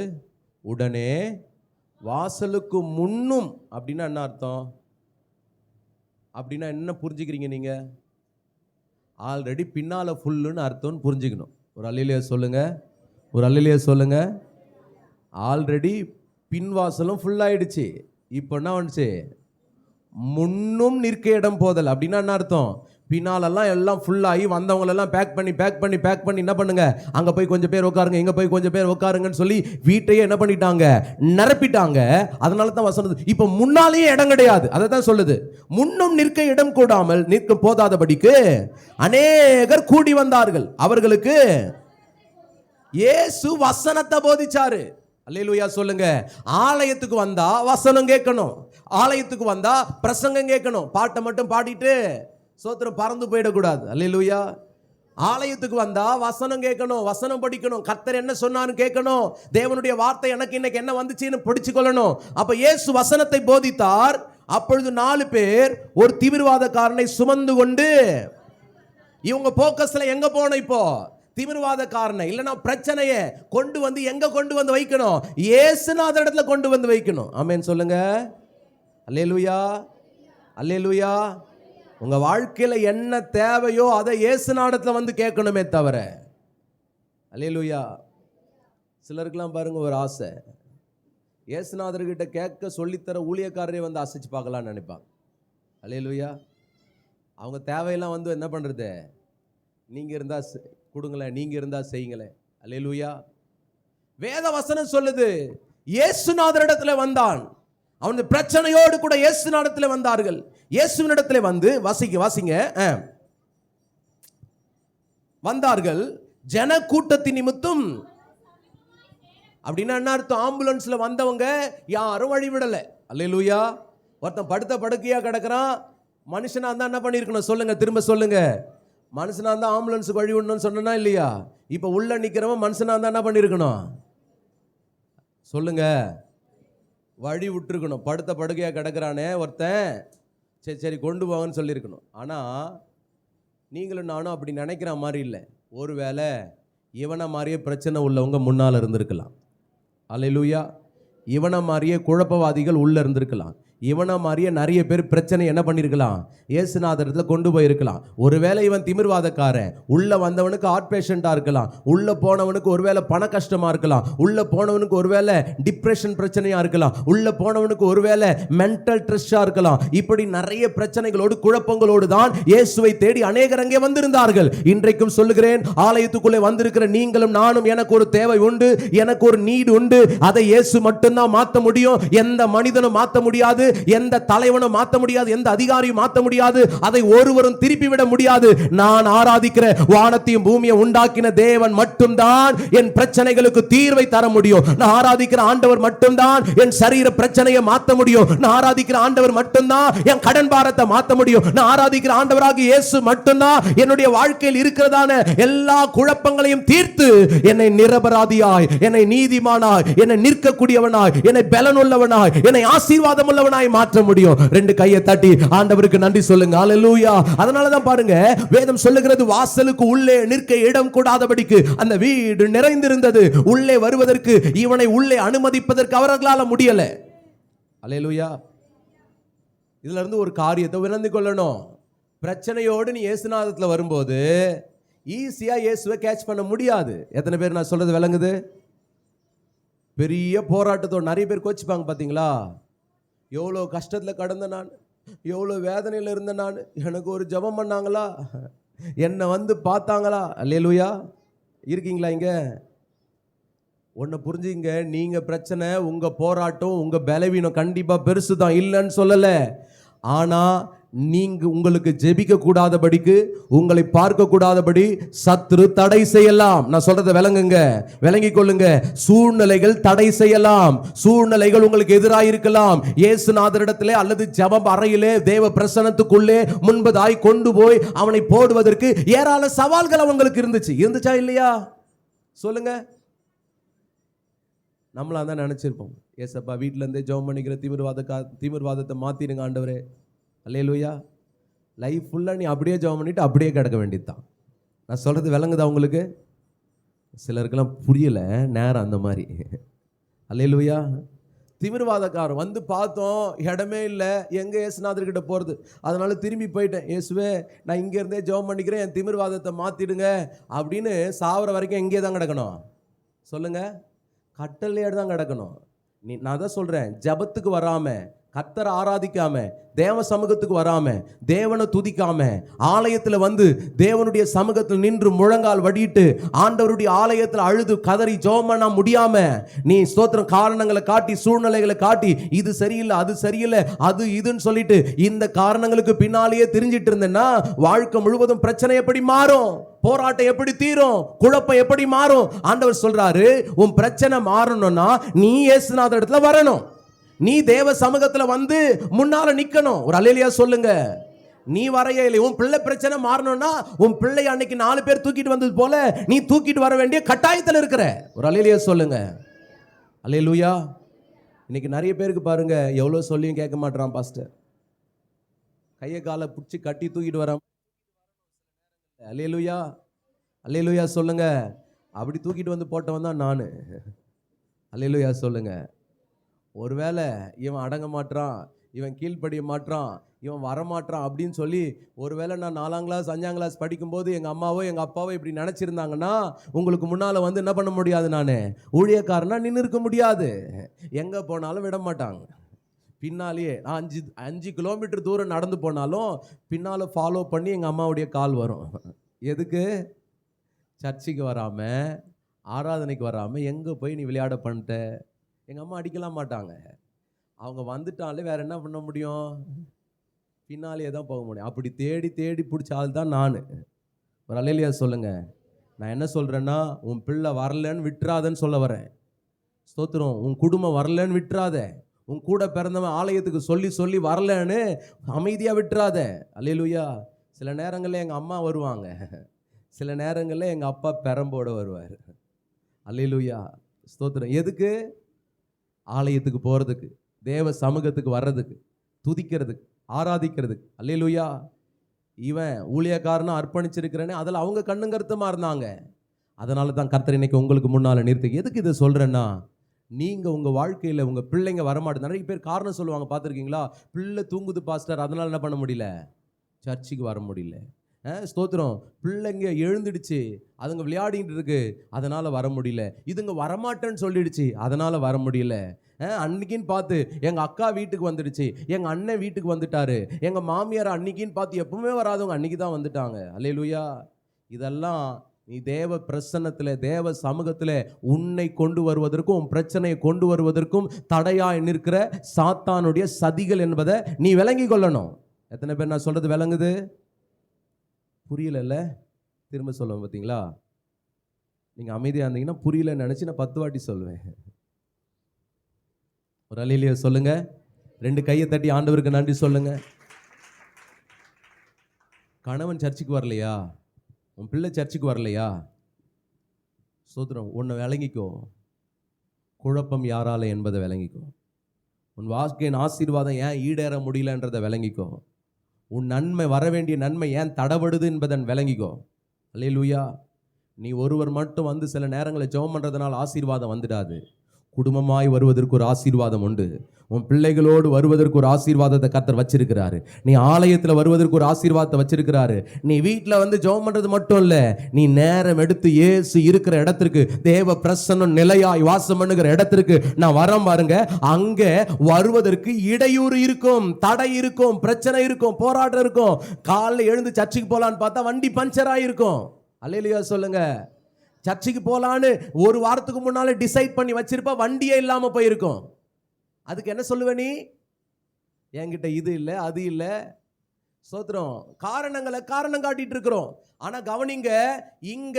உடனே வாசலுக்கு முன்னும். அப்படின்னா என்ன அர்த்தம்? அப்படின்னா என்ன புரிஞ்சுக்கிறீங்க நீங்க? ஆல்ரெடி பின்னால ஃபுல்லுன்னு அர்த்தம்னு புரிஞ்சுக்கணும். ஒரு அல்லேலூயா சொல்லுங்க. ஒரு அல்லேலூயா சொல்லுங்க. ஆல்ரெடி பின்வாசலும் ஃபுல் ஆயிடுச்சு. இப்போ என்ன வந்துச்சு? முன்னும் நிற்க இடம் போதல். அப்படின்னா என்ன அர்த்தம்? பின்னாலெல்லாம் எல்லாம் ஃபுல்லாகி வந்தவங்களெல்லாம் பேக் பண்ணி என்ன பண்ணுங்க, அங்கே போய் கொஞ்சம் பேர் உட்காருங்க, இங்கே போய் கொஞ்சம் பேர் உட்காருங்கன்னு சொல்லி வீட்டையே என்ன பண்ணிட்டாங்க, நிரப்பிட்டாங்க. அதனால தான் வசனம் இப்போ முன்னாலேயே இடம் கிடையாது. அதை தான் சொல்லுது, முன்னும் நிற்க இடம் கூடாமல் நிற்க போதாதபடிக்கு அநேகர் கூடி வந்தார்கள். அவர்களுக்கு இயேசு வசனத்தை போதிச்சாரு. அல்லேலூயா சொல்லுங்க. ஆலயத்துக்கு வந்தா வசனம் கேட்கணும், ஆலயத்துக்கு வந்தா பிரசங்கம் கேட்கணும். பாட்டை மட்டும் பாடிட்டு சோத்திரம் பறந்து போயிடக்கூடாது. அல்லேலூயா. ஆலயத்துக்கு வந்தா வசனம் கேட்கணும், வசனம் படிக்கணும், கர்த்தர் என்ன சொன்னான்னு கேட்கணும், தேவனுடைய வார்த்தை எனக்கு இன்னைக்கு என்ன வந்துச்சுன்னு படிச்சு கொள்ளணும். அப்ப இயேசு வசனத்தை போதித்தார். அப்பொழுது 4 பேர் ஒரு தீவிரவாதக்காரனை சுமந்து கொண்டு, இவங்க போக்கஸ்ல எங்க போகணும்? இப்போ தீவிரவாதக்காரனை இல்லைன்னா பிரச்சனையை கொண்டு வந்து எங்க கொண்டு வந்து வைக்கணும்? இயேசுநாதர் இடத்துல கொண்டு வந்து வைக்கணும். ஆமென் சொல்லுங்க. அல்லேலூயா, அல்லேலூயா. உங்க வாழ்க்கையில என்ன தேவையோ அதை இயேசுநாதத்துல வந்து கேட்கணுமே தவிர. அல்லேலூயா. சிலருக்கெல்லாம் பாருங்க ஒரு ஆசை, இயேசுநாதர்கிட்ட கேட்க சொல்லித்தர ஊழியக்காரரே வந்து அசைச்சு பார்க்கலாம்னு நினைப்பாங்க. அல்லேலூயா. அவங்க தேவையெல்லாம் வந்து என்ன பண்றது, நீங்க இருந்தா கொடுங்களேன், நீங்க இருந்தா செய்யுங்களேன். அல்லேலூயா. வேத வசனம் சொல்லுது, இயேசுநாதரிடத்துல வந்தான். அவன் பிரச்சனையோடு கூட இயேசுநாதரிடத்துல வந்தார்கள். இயேசுவினிடத்துல வந்து வாசிங்க வந்தார்கள். ஜன கூட்டத்தின் நிமித்தம். அப்படின்னா என்ன அர்த்தம்? ஆம்புலன்ஸ்ல வந்தவங்க யாரும் வழிவிடல. அல்லேலூயா. ஒருத்தன் படுத்த படுக்கையா கிடக்குறான். மனுஷனா இருந்தா என்ன பண்ணிருக்கணும் சொல்லுங்க, திரும்ப சொல்லுங்க. மனுஷனா இருந்தா ஆம்புலன்ஸுக்கு வழி விடணும்னு சொன்னா இல்லையா? இப்ப உள்ள நிக்கிறவன் மனுஷனா இருந்தா என்ன பண்ணிருக்கணும் சொல்லுங்க, வழி விட்டுருக்கணும். படுத்த படுக்கையா கிடக்குறானே ஒருத்தன், சரி சரி கொண்டு போங்கன்னு சொல்லியிருக்கணும். ஆனா நீங்களும் நானும் அப்படி நினைக்கிற மாதிரி இல்லை. ஒருவேளை இவனை மாதிரியே பிரச்சனை உள்ளவங்க முன்னால் இருந்திருக்கலாம். அல்லேலூயா. இவனை மாதிரியே குழப்பவாதிகள் உள்ள இருந்திருக்கலாம். இவனை மாதிரியே நிறைய பேர் பிரச்சனை என்ன பண்ணியிருக்கலாம், இயேசுநாதரத்துல கொண்டு போயிருக்கலாம். ஒருவேளை இவன் திமிர்வாதக்காரன், உள்ள வந்தவனுக்கு ஹார்ட் பேஷண்டா இருக்கலாம், உள்ள போனவனுக்கு ஒருவேளை பண கஷ்டமா இருக்கலாம், உள்ள போனவனுக்கு ஒருவேளை டிப்ரெஷன் பிரச்சனையா இருக்கலாம், உள்ள போனவனுக்கு ஒருவேளை மென்டல் ஸ்ட்ரெஸ்ஸா இருக்கலாம். இப்படி நிறைய பிரச்சனைகளோடு குழப்பங்களோடு தான் இயேசுவை தேடி அநேகர் அங்கே வந்திருந்தார்கள். இன்றைக்கும் சொல்லுகிறேன், ஆலயத்துக்குள்ளே வந்திருக்கிற நீங்களும் நானும், எனக்கு ஒரு தேவை உண்டு, எனக்கு ஒரு நீடு உண்டு. அதை இயேசு மட்டும்தான் மாற்ற முடியும். எந்த மனிதனும் மாற்ற முடியாது, எந்த தலைவனும் மாற்ற முடியாது, எந்த அதிகாரியும் மாற்ற முடியாது. அதை ஒருவரும் திருப்பி விட முடியாது. நான் ஆராதிக்கிற வானத்தையும் பூமியை உண்டாக்கின தேவன் மட்டும்தான் என் பிரச்சனைகளுக்கு தீர்வை தர முடியும். நான் ஆராதிக்கிற ஆண்டவர் மட்டும்தான் என் சரீர பிரச்சனையை மாற்ற முடியும். நான் ஆராதிக்கிற ஆண்டவர் மட்டும்தான் என் கடன் பாரத்தை மாற்ற முடியும். நான் ஆராதிக்கிற ஆண்டவராக இயேசு மட்டும்தான் என்னுடைய வாழ்க்கையில் இருக்கிறதான எல்லா குழப்பங்களையும் தீர்த்து என்னை நிரபராதியாய், என்னை நீதிமானாய், என்னை நிற்கக்கூடியவனாய், என்னை பலனுள்ளவனாய், என்னை ஆசீர்வாதம் உள்ளவனாய் மாற்ற முடியும். ரெண்டு கையை தட்டி ஆண்டவருக்கு நன்றி சொல்லுங்க. அல்லேலூயா. அதனால தான் பாருங்க, வேதம் சொல்லுகிறது, வாசலுக்கு உள்ளே நிற்க இடம் கூடாதபடிக்கு அந்த வீடு நிறைந்திருந்தது. உள்ளே வருவதற்கு, இவனை உள்ளே அனுமதிப்பதற்கு அவர்களால் முடியல. அல்லேலூயா. இதுல இருந்து ஒரு காரியத்தை விளந்து கொள்ளணும். பிரச்சனையோடு நீ இயேசுநாதத்துல வரும்போது ஈஸியா இயேசுவை கேட்ச் பண்ண முடியாது. எத்தனை பேர் நான் சொல்றது விளங்குது? பெரிய போராட்டத்தோடு நிறைய பேர் கோச்சிப்பாங்க பாத்தீங்களா? எவ்வளோ கஷ்டத்தில் கடந்த நான், எவ்வளோ வேதனையில் இருந்த நான், எனக்கு ஒரு ஜெபம் பண்ணாங்களா, என்னை வந்து பார்த்தாங்களா? அல்லேலூயா. இருக்கீங்களா இங்க? ஒன்று புரிஞ்சுங்க, நீங்கள் பிரச்சனை, உங்கள் போராட்டம், உங்கள் பலவீனம் கண்டிப்பாக பெருசு தான், இல்லைன்னு சொல்லலை. ஆனால் நீங்க உங்களுக்கு ஜெபிக்க கூடாதபடிக்கு, உங்களை பார்க்க கூடாதபடி சத்துரு தடை செய்யலாம். நான் சொல்றதை விளங்குங்க, விளங்கிக் கொள்ளுங்க. சூழ்நிலைகள் தடை செய்யலாம். சூழ்நிலைகள் உங்களுக்கு எதிராக இருக்கலாம். இயேசுநாதரிடத்திலே அல்லது ஜெப அறையிலே தேவ பிரசன்னத்துக்குள்ளே முன்பதாய் கொண்டு போய் அவனை போடுவதற்கு ஏராள சவால்கள் அவங்களுக்கு இருந்துச்சா இல்லையா? சொல்லுங்க. நம்மளா தான் நினைச்சிருப்போம், ஏசப்பா வீட்டில இருந்தே ஜெபம் பண்ணிக்கிற தீவிரவாதத்தை மாத்திடுங்க ஆண்டவரே. அல்லேலூயா. லைஃப் ஃபுல்லாக நீ அப்படியே ஜெபம் பண்ணிட்டு அப்படியே கிடக்க வேண்டியதுதான். நான் சொல்கிறது விளங்குதா உங்களுக்கு? சிலருக்கெல்லாம் புரியல நேரம் அந்த மாதிரி. அல்லேலூயா. திமிர்வாதக்காரன் வந்து பார்த்தோம், இடமே இல்லை, எங்கே இயேசுநாதர்கிட்ட போகிறது, அதனால திரும்பி போயிட்டேன். இயேசுவே நான் இங்கேருந்தே ஜெபம் பண்ணிக்கிறேன், என் திமிர்வாதத்தை மாற்றிடுங்க அப்படின்னு சாவர வரைக்கும் எங்கே தான் கிடக்கணும் சொல்லுங்க? கட்டளையோடு தான் கிடக்கணும். நான் தான் சொல்கிறேன், ஜபத்துக்கு வராமல், கர்த்தரை ஆராதிக்காம, தேவ சமூகத்துக்கு வராம, தேவனை துதிக்காம, ஆலயத்தில் வந்து தேவனுடைய சமூகத்தில் நின்று முழங்கால் வடிட்டு ஆண்டவருடைய ஆலயத்தில் அழுது கதறி ஜெபம் பண்ண முடியாம, நீ ஸ்தோத்திரம் காரணங்களை காட்டி, சூழ்நிலைகளை காட்டி, இது சரியில்லை, அது சரியில்லை, அது இதுன்னு சொல்லிட்டு இந்த காரணங்களுக்கு பின்னாலேயே திரிஞ்சிட்டு இருந்தேன்னா வாழ்க்கை முழுவதும் பிரச்சனை எப்படி மாறும், போராட்டம் எப்படி தீரும், குழப்பம் எப்படி மாறும்? ஆண்டவர் சொல்றாரு, உன் பிரச்சனை மாறணும்னா நீ இயேசுநாதர் இடத்துல வரணும். நீ தேவ சமூகத்துல வந்து முன்னால நிக்கணும். ஒரு அல்லேலூயா சொல்லுங்க. நீ வரையே இல்லை. உன் பிள்ளை பிரச்சனை மாறணும்னா உன் பிள்ளை அன்னைக்கு 4 பேர் தூக்கிட்டு வந்தது போல நீ தூக்கிட்டு வர வேண்டிய கட்டாயத்தில் இருக்கிற. ஒரு அல்லேலூயா சொல்லுங்க. அல்லேலூயா. இன்னைக்கு நிறைய பேருக்கு பாருங்க, எவ்வளவு சொல்லியும் கேட்க மாட்டான் பாஸ்டர். கையை காலை பிடிச்சி கட்டி தூக்கிட்டு வரான். அல்லேலூயா. அல்லேலூயா சொல்லுங்க. அப்படி தூக்கிட்டு வந்து போட்டவன் தான் நான். அல்லேலூயா சொல்லுங்க. ஒருவேளை இவன் அடங்க மாட்டான், இவன் கீழ்ப்படிய மாட்டான், இவன் வரமாட்டான் அப்படின்னு சொல்லி, ஒருவேளை நான் 4ஆம் கிளாஸ் 5ஆம் கிளாஸ் படிக்கும்போது எங்கள் அம்மாவோ எங்கள் அப்பாவோ இப்படி நினச்சிருந்தாங்கன்னா, உங்களுக்கு முன்னால் வந்து என்ன பண்ண முடியாது, நான் ஊழியக்காரனா நின்று இருக்க முடியாது. எங்கே போனாலும் விட மாட்டாங்க. பின்னாலேயே நான் 5 கிலோமீட்டர் தூரம் நடந்து போனாலும் பின்னால் ஃபாலோ பண்ணி எங்கள் அம்மாவுடைய கால் வரும். எதுக்கு? சர்ச்சுக்கு வராமல், ஆராதனைக்கு வராமல் எங்கே போய் நீ விளையாட பண்ணிட்ட? எங்கள் அம்மா அடிக்கலாம் மாட்டாங்க. அவங்க வந்துட்டாலே வேறு என்ன பண்ண முடியும்? பின்னாலேயே தான் போக முடியும். அப்படி தேடி தேடி பிடிச்ச ஆள் தான் நான். ஒரு அல்லேலூயா சொல்லுங்கள். நான் என்ன சொல்கிறேன்னா, உன் பிள்ளை வரலன்னு விட்டுறாதன்னு சொல்ல வரேன். ஸ்தோத்திரம். உன் குடும்பம் வரலன்னு விட்டுறாத. உன் கூட பிறந்தவன் ஆலயத்துக்கு சொல்லி சொல்லி வரலன்னு அமைதியாக விட்டுறாத. அல்லேலூயா. சில நேரங்களில் எங்கள் அம்மா வருவாங்க, சில நேரங்களில் எங்கள் அப்பா பெரம்போட வருவார். அல்லேலூயா. ஸ்தோத்திரம். எதுக்கு? ஆலயத்துக்கு போகிறதுக்கு, தேவ சமூகத்துக்கு வர்றதுக்கு, துதிக்கிறதுக்கு, ஆராதிக்கிறதுக்கு. அல்லேலூயா. இவன் ஊழியக்காரனா அர்ப்பணிச்சிருக்கிறேன்னு அதில் அவங்க கண்ணும் கருத்துமாக இருந்தாங்க. அதனால தான் கர்த்தர் இன்னைக்கு உங்களுக்கு முன்னால் நிறுத்தி. எதுக்கு இதை சொல்கிறேன்னா, நீங்கள் உங்கள் வாழ்க்கையில் உங்கள் பிள்ளைங்க வரமாட்டேது. நிறைய பேர் காரணம் சொல்லுவாங்க, பார்த்துருக்கீங்களா? பிள்ளை தூங்குது பாஸ்டர், அதனால் என்ன பண்ண முடியல, சர்ச்சுக்கு வர முடியல. ஸ்தோத்திரம். பிள்ளைங்க எழுந்துடுச்சு, அதுங்க விளையாடிட்டு இருக்கு, அதனால் வர முடியல. இதுங்க வரமாட்டேன்னு சொல்லிடுச்சு, அதனால் வர முடியல. அன்னைக்குன்னு பார்த்து எங்கள் அக்கா வீட்டுக்கு வந்துடுச்சு, எங்கள் அண்ணன் வீட்டுக்கு வந்துட்டாரு, எங்கள் மாமியார் அன்னைக்குன்னு பார்த்து எப்பவுமே வராதவங்க அன்னைக்கு தான் வந்துட்டாங்க. அல்லேலூயா. இதெல்லாம் நீ தேவ பிரசன்னத்தில், தேவ சமூகத்தில் உன்னை கொண்டு வருவதற்கும் உன் பிரச்சனையை கொண்டு வருவதற்கும் தடையாய் நிற்கிற சாத்தானுடைய சதிகள் என்பதை நீ விளங்கி கொள்ளணும். எத்தனை பேர் நான் சொல்கிறது விளங்குது? புரியல? திரும்ப சொல்லுவேன். பார்த்தீங்களா? நீங்கள் அமைதியாக இருந்தீங்கன்னா புரியலன்னு நினச்சி நான் 10 வாட்டி சொல்லுவேன். ஒரு அல்லேலூயா சொல்லுங்க. 2 கையை தட்டி ஆண்டவருக்கு நன்றி சொல்லுங்க. கணவன் சர்ச்சுக்கு வரலையா? உன் பிள்ளை சர்ச்சுக்கு வரலையா? ஸ்தோத்திரம். உன்னை விளங்கிக்கோ. குழப்பம் யாரால என்பதை விளங்கிக்கோ. உன் வாழ்க்கையின் ஆசீர்வாதம் ஏன் ஈடேற முடியலன்றதை விளங்கிக்கோ. உன் நன்மை, வர வேண்டிய நன்மை ஏன் தடபடுது என்பதன் விளங்கிக்கோ. அல்லேலூயா. நீ ஒருவர் மட்டும் வந்து சில நேரங்களில் ஜெபம் பண்ணுறதுனால ஆசீர்வாதம் வந்துடாது. குடும்பமாய் வருவதற்கு ஒரு ஆசீர்வாதம் உண்டு. உன் பிள்ளைகளோடு வருவதற்கு ஒரு ஆசீர்வாதத்தை கர்த்தர் வச்சிருக்கிறாரு. நீ ஆலயத்தில் வருவதற்கு ஒரு ஆசீர்வாதத்தை வச்சிருக்கிறாரு. நீ வீட்டில் வந்து ஜெபம் பண்ணுறது மட்டும் இல்லை, நீ நேரம் எடுத்து இயேசு இருக்கிற இடத்திற்கு, தேவ பிரசன்னம் நிலையாய் வாசம் பண்ணுகிற இடத்திற்கு நான் வரேன் பாருங்க. அங்கே வருவதற்கு இடையூறு இருக்கும், தடை இருக்கும், பிரச்சனை இருக்கும், போராட்டம் இருக்கும். காலைல எழுந்து சர்ச்சுக்கு போகலான்னு பார்த்தா வண்டி பஞ்சர் ஆகிருக்கும். அல்லேலூயா சொல்லுங்க. சர்ச்சுக்கு போகலான்னு ஒரு வாரத்துக்கு முன்னாலே டிசைட் பண்ணி வச்சிருப்பா, வண்டியே இல்லாமல் போயிருக்கும். அதுக்கு என்ன சொல்லுவ நீ? என்கிட்ட இது இல்லை, அது இல்லை. ஸ்தோத்திரம். காரணங்களை காரணம் காட்டிட்டு இருக்கிறோம். ஆனா கவனிங்க, இங்க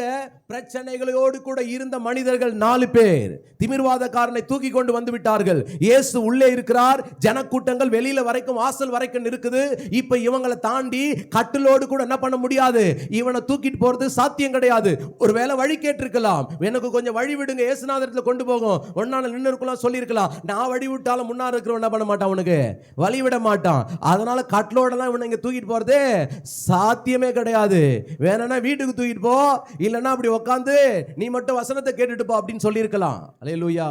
பிரச்சனைகளோடு கூட இருந்த மனிதர்கள் 4 பேர் திமிர்வாதக்காரனை தூக்கி கொண்டு வந்து விட்டார்கள். இயேசு உள்ளே இருக்கிறார், ஜனக்கூட்டங்கள் வெளியில வரைக்கும், வாசல் வரைக்கும் இருக்குது. இப்ப இவங்களை தாண்டி கட்டிலோடு கூட என்ன பண்ண முடியாது, இவனை தூக்கிட்டு போறது சாத்தியம் கிடையாது. ஒருவேளை வழி கேட்டிருக்கலாம், எனக்கு கொஞ்சம் வழி விடுங்க, இயேசுநாதரத்துல கொண்டு போகும், ஒன்னால நின்று இருக்கலாம் சொல்லியிருக்கலாம். நான் வழி விட்டாலும் முன்னாடி இருக்கிறவன் என்ன பண்ண மாட்டான், உனக்கு வழி விட மாட்டான். அதனால கட்டிலோடலாம் இவனை இங்க தூக்கிட்டு போறது சாத்தியமே கிடையாது. வேணா வீட்டுக்கு தூக்கிட்டு போ, இல்லைன்னா அப்படி உட்காந்து நீ மட்டும் வசனத்தை கேட்டுட்டு போ அப்படின்னு சொல்லியிருக்கலாம். அல்லேலூயா.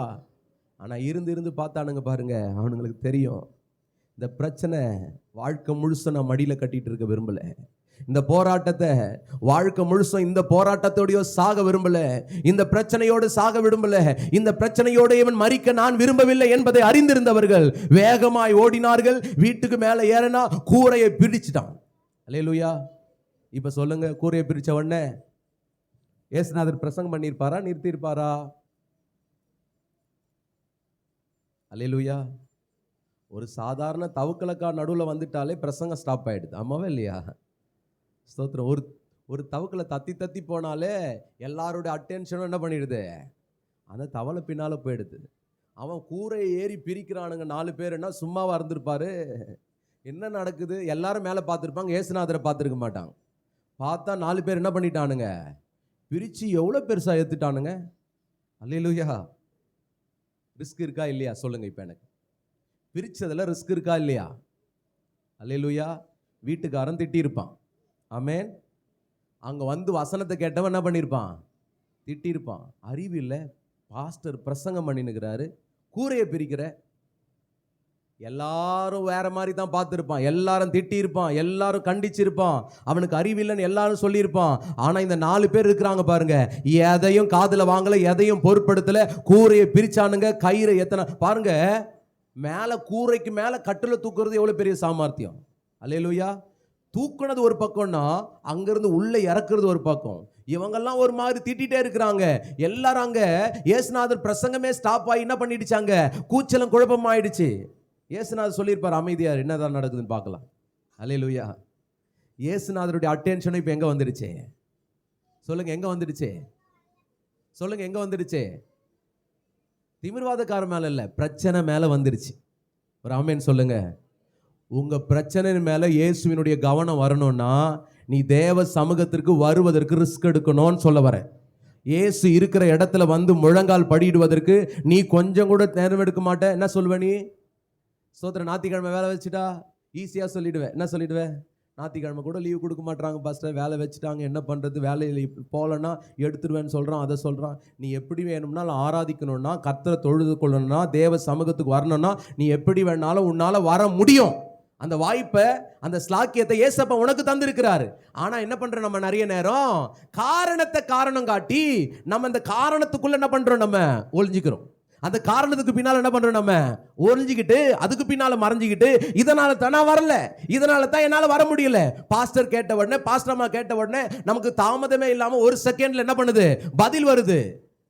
ஆனால் இருந்து பார்த்தானுங்க பாருங்க, அவனுங்களுக்கு தெரியும் இந்த பிரச்சனை வாழ்க்கை முழுசும் நான் மடியில் கட்டிட்டு இருக்க விரும்பல. இந்த போராட்டத்தை வாழ்க்கை முழுசும் இந்த போராட்டத்தோடய சாக விரும்பல, இந்த பிரச்சனையோடு சாக விரும்பல, இந்த பிரச்சனையோடு இவன் மரிக்க நான் விரும்பவில்லை என்பதை அறிந்திருந்தவர்கள் வேகமாய் ஓடினார்கள். வீட்டுக்கு மேலே ஏறினா கூரையை பிரிச்சுட்டான். அல்லேலூயா. இப்ப சொல்லுங்க, கூரையை பிரிச்ச உடனே இயேசுநாதர் பிரசங்கம் பண்ணியிருப்பாரா, நிறுத்தியிருப்பாரா? அல்லேலூயா. ஒரு சாதாரண தவுக்கலக்கா நடுவில் வந்துட்டாலே பிரசங்கம் ஸ்டாப் ஆயிடுது. ஆமாவே இல்லையா? ஸ்தோத்திரம். ஒரு தவுக்கலை தத்தி தத்தி போனாலே எல்லாரோட அட்டென்ஷனும் என்ன பண்ணிடுது, அந்த தவளை பின்னால போயிடுது. அவன் கூரையை ஏறி பிரிக்கிறானுங்க 4 பேருன்னா சும்மாவா இருந்திருப்பாரு? என்ன நடக்குது? எல்லாரும் மேலே பார்த்துருப்பாங்க, இயேசுநாதரை பார்த்துருக்க மாட்டாங்க. பார்த்தா 4 பேர் என்ன பண்ணிட்டானுங்க, பிரித்து எவ்வளோ பெருசாக ஏற்றுட்டானுங்க. அல்லேலூயா. ரிஸ்க் இருக்கா இல்லையா சொல்லுங்க? இப்போ எனக்கு பிரித்ததில் ரிஸ்க் இருக்கா இல்லையா? அல்லேலூயா. வீட்டுக்காரன் திட்டியிருப்பான். ஆமென். அங்கே வந்து வசனத்தை கேட்டவன் என்ன பண்ணியிருப்பான், திட்டியிருப்பான். அறிவு இல்லை, பாஸ்டர் பிரசங்கம் பண்ணினுக்கிறாரு, கூரையை பிரிக்கிற. எல்லாரும் வேற மாதிரி தான் பார்த்துருப்பான், எல்லாரும் திட்டியிருப்பான், எல்லாரும் கண்டிச்சிருப்பான், அவனுக்கு அறிவில்லைன்னு எல்லாரும் சொல்லியிருப்பான். ஆனா இந்த 4 பேர் இருக்கிறாங்க பாருங்க, எதையும் காதுல வாங்கல, எதையும் பொருட்படுத்தல. கூரையை பிரிச்சானுங்க, கயிறை எத்தனை பாருங்க. மேல கூரைக்கு மேல கட்டில தூக்குறது எவ்வளவு பெரிய சாமர்த்தியம். அல்லேலூயா. தூக்குனது ஒரு பக்கம்னா அங்கிருந்து உள்ள இறக்குறது ஒரு பக்கம். இவங்கெல்லாம் ஒரு மாதிரி திட்டிட்டே இருக்கிறாங்க. எல்லாரும் அங்க இயேசுநாதர் பிரசங்கமே ஸ்டாப் ஆகி என்ன பண்ணிடுச்சாங்க, கூச்சலும் குழப்பம் ஆயிடுச்சு. இயேசுநாதர் சொல்லியிருப்பார், அமைதியார், என்னதான் நடக்குதுன்னு பார்க்கலாம். அல்லேலூயா. இயேசுநாதருடைய அட்டென்ஷன் இப்போ எங்க வந்துடுச்சு சொல்லுங்க, எங்க வந்துடுச்சு சொல்லுங்க, எங்க வந்துடுச்சு? திமிர்வாதக்கார மேல இல்ல, பிரச்சனை மேல வந்துடுச்சு. ஒரு ஆமென் சொல்லுங்க. உங்க பிரச்சனை மேல இயேசுவினுடைய கவனம் வரணும்னா நீ தேவ சமூகத்திற்கு வருவதற்கு ரிஸ்க் எடுக்கணும்னு சொல்ல வர. இயேசு இருக்கிற இடத்துல வந்து முழங்கால் படியிடுவதற்கு நீ கொஞ்சம் கூட நேரம் எடுக்க மாட்ட. என்ன சொல்லுவ நீ? சோதர ஞாயிற்றுக்கிழமை வேலை வச்சுட்டா ஈஸியாக சொல்லிடுவேன். என்ன சொல்லிடுவேன்? ஞாயிற்றுக்கிழமை கூட லீவ் கொடுக்க மாட்டாங்க பாஸ்டர், வேலை வச்சுட்டாங்க, என்ன பண்ணுறது, வேலையில் போகலன்னா எடுத்துருவேன்னு சொல்கிறான், அதை சொல்கிறான். நீ எப்படி வேணும்னாலும் ஆராதிக்கணும்னா, கர்த்தரை தொழுது கொள்ளணும்னா, தேவ சமூகத்துக்கு வரணும்னா நீ எப்படி வேணாலும் உன்னால் வர முடியும். அந்த வாய்ப்பை, அந்த ஸ்லாக்கியத்தை ஏசப்பா உனக்கு தந்திருக்கிறாரு. ஆனா என்ன பண்றோம் நம்ம? நிறைய நேரம் காரணத்தை காரணம் காட்டி நம்ம அந்த காரணத்துக்குள்ள என்ன பண்றோம், நம்ம ஒளிஞ்சிக்கிறோம். அந்த காரணத்துக்கு பின்னால என்ன பண்றோம், நம்ம ஒளிஞ்சிக்கிட்டு அதுக்கு பின்னால மறைஞ்சிக்கிட்டு, இதனால தான் நான் வரல, இதனால தான் என்னால வர முடியல. பாஸ்டர் கேட்ட உடனே, பாஸ்டர்மா கேட்ட உடனே நமக்கு தாமதமே இல்லாம ஒரு செகண்ட்ல என்ன பண்ணுது, பதில் வருது.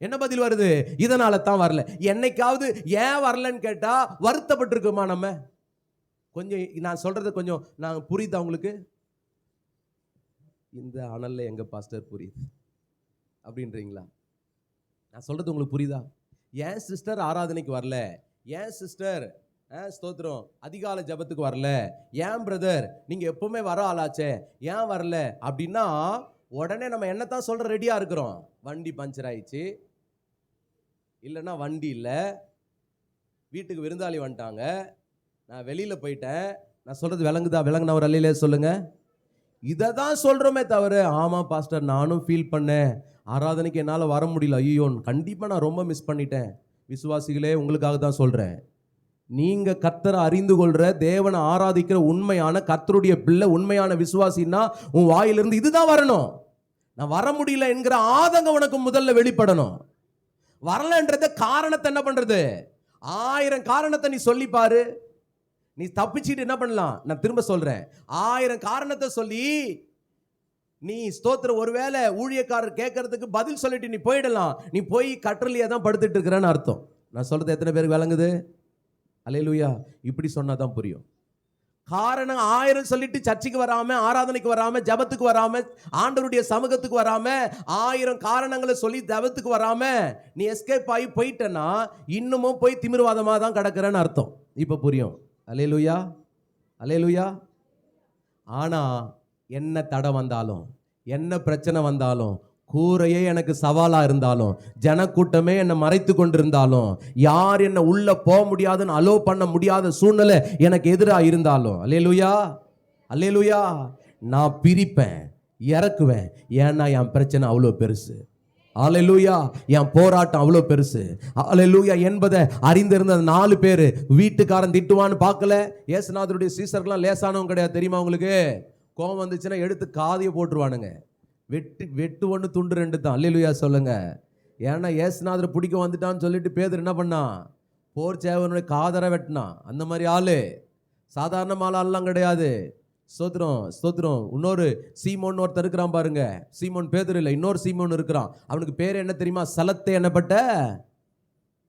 என்ன பதில் வருது? இதனால தான் வரல. என்னைக்காவது ஏன் வரலன்னு கேட்டா வருத்தப்பட்டிருக்குமா நம்ம? கொஞ்சம் நான் சொல்றது கொஞ்சம் நான் புரியுதா உங்களுக்கு? இந்த அனல்ல எங்க பாஸ்டர் புரியுது அப்படின்றீங்களா? நான் சொல்றது உங்களுக்கு புரியுதா? ஏன் சிஸ்டர் ஆராதனைக்கு வரல, ஏன் சிஸ்டர் ஸ்தோத்திரம் அதிகாலை ஜபத்துக்கு வரல, ஏன் பிரதர் நீங்க எப்பவுமே வர ஆளாச்சே ஏன் வரல அப்படின்னா, உடனே நம்ம என்னத்தான் சொல்ற ரெடியா இருக்கிறோம். வண்டி பஞ்சர் ஆயிடுச்சு, இல்லைன்னா வண்டி இல்லை, வீட்டுக்கு விருந்தாளி வந்துட்டாங்க, நான் வெளியில் போயிட்டேன். நான் சொல்கிறது விளங்குதா? விளங்குனா ஒரு அல்லையிலே சொல்லுங்க. இதை தான் சொல்கிறோமே தவிர, ஆமாம் பாஸ்டர் நானும் ஃபீல் பண்ணேன், ஆராதனைக்கு என்னால் வர முடியல, ஐயோ கண்டிப்பாக நான் ரொம்ப மிஸ் பண்ணிட்டேன். விசுவாசிகளே, உங்களுக்காக தான் சொல்கிறேன். நீங்கள் கர்த்தரை அறிந்து கொள்கிற, தேவனை ஆராதிக்கிற உண்மையான கர்த்தருடைய பிள்ளை, உண்மையான விசுவாசின்னா உன் வாயிலிருந்து இதுதான் வரணும். நான் வர முடியல என்கிற ஆதங்கம் உனக்கு முதல்ல வெளிப்படணும். வரலன்றத காரணத்தை என்ன பண்ணுறது? 1000 காரணத்தை நீ சொல்லி பாரு, நீ தப்பிச்சிட்டு என்ன பண்ணலாம்? நான் திரும்ப சொல்றேன், 1000 காரணத்தை சொல்லி நீ ஸ்தோத்திரம் ஒருவேளை ஊழியக்காரர் கேட்கறதுக்கு பதில் சொல்லிட்டு நீ போயிடலாம். நீ போய் கற்றலையே தான் படுத்துட்டு இருக்கிறேன்னு அர்த்தம். நான் சொல்றது எத்தனை பேருக்கு விளங்குது? அல்லேலூயா. இப்படி சொன்னாதான் புரியும். காரணம் 1000 சொல்லிட்டு சர்ச்சுக்கு வராம, ஆராதனைக்கு வராம, ஜபத்துக்கு வராம, ஆண்டவருடைய சமூகத்துக்கு வராம, 1000 காரணங்களை சொல்லி ஜபத்துக்கு வராம நீ எஸ்கேப் ஆகி போயிட்டேன்னா இன்னமும் போய் திமிர்வாதமாக தான் கிடக்கிறேன்னு அர்த்தம். இப்போ புரியும். அல்லேலூயா, அல்லேலூயா. ஆனா என்ன தடை வந்தாலும், என்ன பிரச்சனை வந்தாலும், கூரையே எனக்கு சவாலா இருந்தாலும், ஜனக்கூட்டமே என்னை மறைத்து கொண்டிருந்தாலும், யார் என்ன உள்ள போக முடியாதுன்னு அலோ பண்ண முடியாத சூழ்நிலை எனக்கு எதிராக இருந்தாலும், அல்லேலூயா, அல்லேலூயா, நான் பிரிப்பேன், இறக்குவேன். ஏன்னா என் பிரச்சனை அவ்வளோ பெருசு. அல்லேலூயா. என் போராட்டம் அவ்வளோ பெருசு. அல்லேலூயா என்பதை அறிந்திருந்த 4 பேர் வீட்டுக்காரன் திட்டுவான்னு பார்க்கல. இயேசுநாதருடைய சீசர்கள்லாம் லேசானவங்க கிடையாது, தெரியுமா உங்களுக்கு? கோவம் வந்துச்சுன்னா எடுத்து காதியை போட்டுருவானுங்க. வெட்டு ஒன்று துண்டு 2 தான். அல்லேலூயா சொல்லுங்க. ஏன்னா இயேசுநாதரை பிடிக்க வந்துட்டான்னு சொல்லிட்டு பேதுரு என்ன பண்ணான்? போர் சேவனுடைய காதரை வெட்டினான். அந்த மாதிரி ஆளு சாதாரண ஆளெல்லாம் கிடையாது. ஸ்தோத்திரம், ஸ்தோத்திரம். இன்னொரு சீமோன் ஒருத்தர் இருக்கிறான் பாருங்க. சீமோன் பேதுரு இல்லை, இன்னொரு சீமோன் இருக்கிறான். அவனுக்கு பேர் என்ன தெரியுமா? செலத்தே என்னப்பட்ட.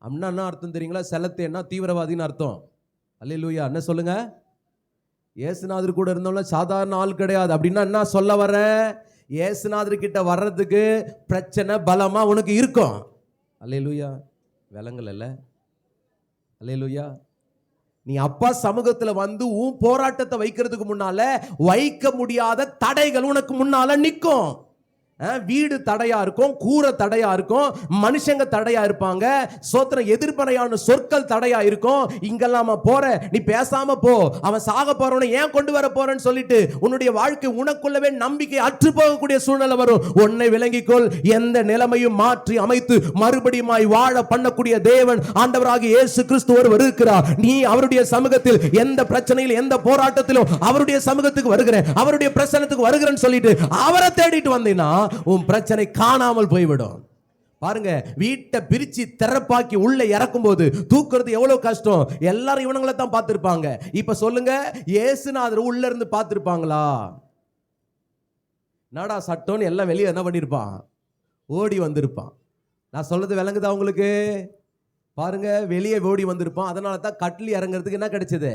அப்படின்னா என்ன அர்த்தம் தெரியுங்களா? செலத்தேன்னா தீவிரவாதின்னு அர்த்தம். அல்லேலூயா. என்ன சொல்லுங்க? இயேசுநாதர் கூட இருந்தவங்கள சாதாரண ஆள் கிடையாது. அப்படின்னா என்ன சொல்ல வரேன்? இயேசுநாதர் கிட்ட வர்றதுக்கு பிரச்சனை பலமா உனக்கு இருக்கும். அல்லேலூயா. விலங்கல்ல. அல்லேலூயா. நீ அப்பா சமூகத்துல வந்து உன் போராட்டத்தை வைக்கிறதுக்கு முன்னால வைக்க முடியாத தடைகள் உனக்கு முன்னால நிற்கும். வீடு தடையா இருக்கும், கூரை தடையா இருக்கும், மனுஷங்க தடையா இருப்பாங்க, சோத்திரம் எதிர்மறையான சொற்கள் தடையா இருக்கும். இங்கெல்லாம் போற, நீ பேசாம போ, அவன் சாக போறவனை ஏன் கொண்டு வர போறேன்னு சொல்லிட்டு உன்னுடைய வாழ்க்கை உனக்குள்ளவே நம்பிக்கை அற்று போகக்கூடிய சூழ்நிலை வரும். உன்னை விளங்கிக்கொள், எந்த நிலைமையும் மாற்றி அமைத்து மறுபடியும் வாழ பண்ணக்கூடிய தேவன் ஆண்டவராகிய இயேசு கிறிஸ்து ஒருவர் இருக்கிறார். நீ அவருடைய சமூகத்தில் எந்த பிரச்சனையில் எந்த போராட்டத்திலும் அவருடைய சமூகத்துக்கு வருகிறேன், அவருடைய பிரசன்னத்துக்கு வருகிறேன்னு சொல்லிட்டு அவரை தேடிட்டு வந்தீங்கன்னா உன் பிரச்சனை காணாமல் போய்விடும். பாருங்க, வீட்டை பிரிச்சு திறப்பாக்கி உள்ள இறக்கும் போது தூக்குறது எவ்வளவு கஷ்டம். எல்லாரும் இவனுங்களை தான் பார்த்திருப்பாங்க. இப்ப சொல்லுங்க, இயேசுநாதர் உள்ள இருந்து பார்த்திருப்பாங்களா? நாடா சட்டம்னு எல்லாம் வெளியே என்ன பண்ணிருப்பான்? ஓடி வந்திருப்பான். நான் சொல்றது விளங்குதா உங்களுக்கு? பாருங்க, வெளியே ஓடி வந்திருப்பான். அதனால தான் கட்டில் இறங்குறதுக்கு என்ன கிடைச்சது?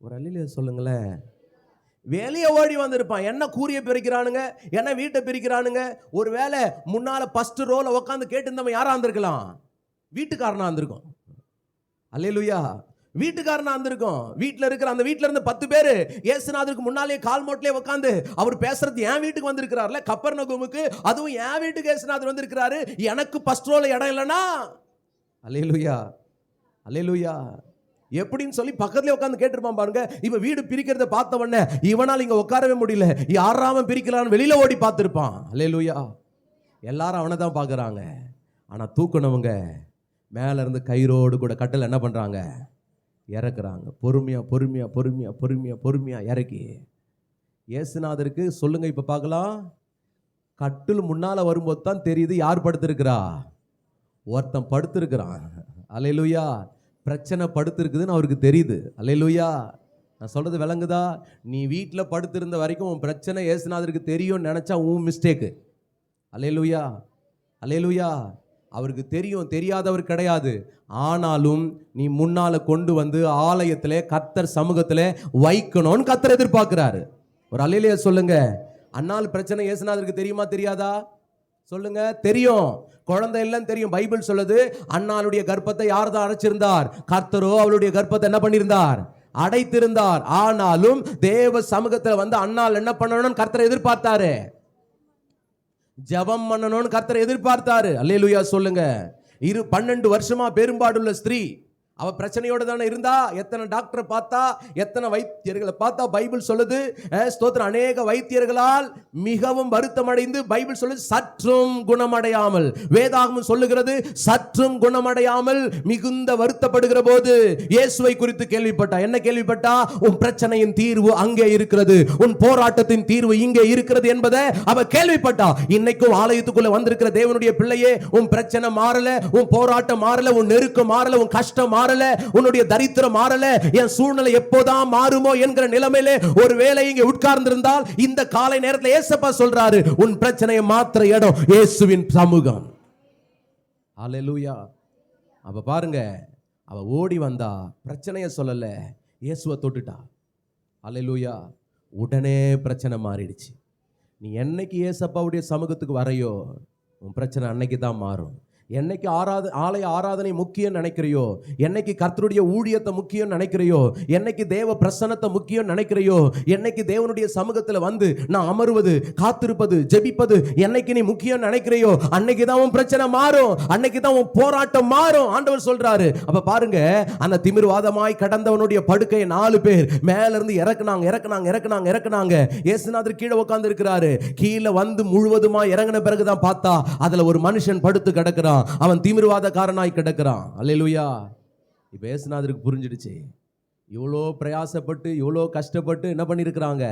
ஒரு அல்லில சொல்லுங்களேன். வெளியே ஓடி வந்திருப்பான். என்ன கூறிய பிரிக்கிறானுங்க, என்ன வீட்டை பிரிக்கிறானுங்க. ஒருவேளை முன்னால ஃபர்ஸ்ட் ரோல உட்காந்து கேட்டு இருந்தவன் யாரா இருந்திருக்கலாம்? வீட்டுக்காரனா இருந்திருக்கும். அல்லேலூயா, வீட்டுக்காரனா இருந்திருக்கும். வீட்டில் இருக்கிற அந்த வீட்டில் இருந்து 10 பேர் இயேசுநாதருக்கு முன்னாலே கால் மோட்லயே உட்காந்து அவர் பேசுறது என் வீட்டுக்கு வந்திருக்கிறார்ல, கப்பர்நகூமுக்கு, அதுவும் என் வீட்டுக்கு இயேசுநாதர் வந்திருக்கிறாரு, எனக்கு ஃபர்ஸ்ட் ரோல இடம் இல்லைன்னா. அல்லேலூயா, அல்லேலூயா. எப்படின்னு சொல்லி பக்கத்துல உட்காந்து கேட்டிருப்பான் பாருங்க. இவன் வீடு பிரிக்கிறத பார்த்த உடனே இவனால் இங்க உட்காரவே முடியல, யாராம பிரிக்கலான்னு வெளியில ஓடி பார்த்திருப்பான். அல்லேலூயா. எல்லாரும் அவனை தான் பார்க்கறாங்க. ஆனா தூக்குனவங்க மேல இருந்து கயிறோடு கூட கட்டல என்ன பண்றாங்க? இறக்குறாங்க. பொறுமையா பொறுமையா பொறுமையா பொறுமையா பொறுமையா இறக்கி இயேசுநாதருக்கு சொல்லுங்க. இப்ப பார்க்கலாம், கட்டில் முன்னால வரும்போது தான் தெரியுது யார் படுத்திருக்கிறா. ஒருத்தன் படுத்திருக்கிறான். அல்லேலூயா. பிரச்சனை படுத்திருக்குதுன்னு அவருக்கு தெரியுது. அல்லேலூயா. நான் சொல்றது விளங்குதா? நீ வீட்டில் படுத்திருந்த வரைக்கும் உன் பிரச்சனை இயேசுநாதருக்கு தெரியும்னு நினைச்சா உன் மிஸ்டேக்கு. அல்லேலூயா, அல்லேலூயா. அவருக்கு தெரியும், தெரியாதவர் கிடையாது. ஆனாலும் நீ முன்னால கொண்டு வந்து ஆலயத்திலே கர்த்தர் சமூகத்திலே வைக்கணும்னு கர்த்தர் எதிர்பார்க்கிறாரு. ஒரு அல்லேலூயா சொல்லுங்க. அன்னாள் பிரச்சனை இயேசுநாதருக்கு தெரியுமா தெரியாதா? சொல்லுங்க. தெரியும். குழந்தை எல்லாம் தெரியும். பைபிள் சொல்லுது, அன்னாளுடைய கர்ப்பத்தை யார் தான் அடைச்சிருந்தார்? கர்த்தரோ அவளுடைய கர்ப்பத்தை என்ன பண்ணியிருந்தார்? அடைத்திருந்தார். ஆனாலும் தேவ சமூகத்தில் வந்து அன்னாள் என்ன பண்ணணும்னு கர்த்தரை எதிர்பார்த்தாரு. ஜெபம் பண்ணணும்னு கர்த்தரை எதிர்பார்த்தாரு. அல்லேலூயா சொல்லுங்க. 12 வருஷமா பெரும்பாடுள்ள ஸ்திரீ, அவ பிரச்சனையோட தானே இருந்தா. எத்தனை டாக்டரை பார்த்தா, எத்தனை வைத்தியர்களை பார்த்தா. பைபிள் சொல்லுது, ஸ்தோத்திரம், அநேக வைத்தியர்களால் மிகவும் வருத்தம் அடைந்து, பைபிள் சொல்லுது சற்றும் குணமடையாமல், வேதாகமம் சொல்லுகிறது சற்றும் குணமடையாமல் மிகுந்த வருத்தப்படுகிற போது இயேசுவை குறித்து கேள்விப்பட்டா. என்ன கேள்விப்பட்டா? உன் பிரச்சனையின் தீர்வு அங்கே இருக்கிறது, உன் போராட்டத்தின் தீர்வு இங்கே இருக்கிறது என்பதை அவ கேள்விப்பட்டா. இன்னைக்கும் ஆலயத்துக்குள்ள வந்திருக்கிற தேவனுடைய பிள்ளையே, உன் பிரச்சனை மாறல, உன் போராட்டம் மாறல, உன் நெருக்கம் மாறல, உன் கஷ்டம் மாறல, உன்னுடைய தரித்திரம் மாறல, என் சூழ்நிலை எப்போதான் மாறுமோ என்கிற நிலைமையிலே ஒருவேளை இங்கே உட்கார்ந்திருந்தால் இந்த காலை நேரத்தில் இயேசப்பா சொல்றாரு, உன் பிரச்சனையை மாத்திர இடம் இயேசுவின் சமூகம். அல்லேலூயா. அப்ப பாருங்க, அவ ஓடி வந்தா, பிரச்சனையை சொல்லல, இயேசுவை தொட்டுட்டா. அல்லேலூயா. உடனே பிரச்சனை மாறிடுச்சு. நீ என்னைக்கு இயேசப்பாவுடைய சமூகத்துக்கு வரையோ உன் பிரச்சனை அன்னைக்கு தான் மாறும். என்னைக்கு ஆலய ஆராதனை முக்கியம் நினைக்கிறையோ, என்னைக்கு கர்த்தருடைய ஊழியத்தை முக்கியம் நினைக்கிறையோ, என்னைக்கு தேவ பிரசன்னத்தை முக்கியம் நினைக்கிறையோ, என்னைக்கு தேவனுடைய சமூகத்தில் வந்து நான் அமர்வது, காத்திருப்பது, ஜெபிப்பது என்னைக்கு நீ முக்கியம் நினைக்கிறையோ அன்னைக்கு தான் உன் பிரச்சனை மாறும், அன்னைக்கு தான் உன் போராட்டம் மாறும். ஆண்டவர் சொல்றாரு. அப்ப பாருங்க, அந்த திமிர்வாதமாய் கடந்தவனுடைய படுக்கையை 4 பேர் மேல இருந்து இறக்குனாங்க இறக்குனாங்க இறக்குனாங்க இறக்குனாங்க. இயேசுநாதர் கீழே உட்கார்ந்து இருக்கிறாரு. கீழே வந்து முழுவதுமா இறங்கின பிறகுதான் பார்த்தா அதுல ஒரு மனுஷன் படுத்து கிடக்கிறான். அவன் தீவிரவாதக்காரனாய் கிடக்கிறான். அல்லேலூயா. இப்ப இயேசுநாதருக்கு புரிஞ்சிடுச்சு, இவ்வளோ பிரயாசப்பட்டு இவ்வளோ கஷ்டப்பட்டு என்ன பண்ணிருக்கிறாங்க,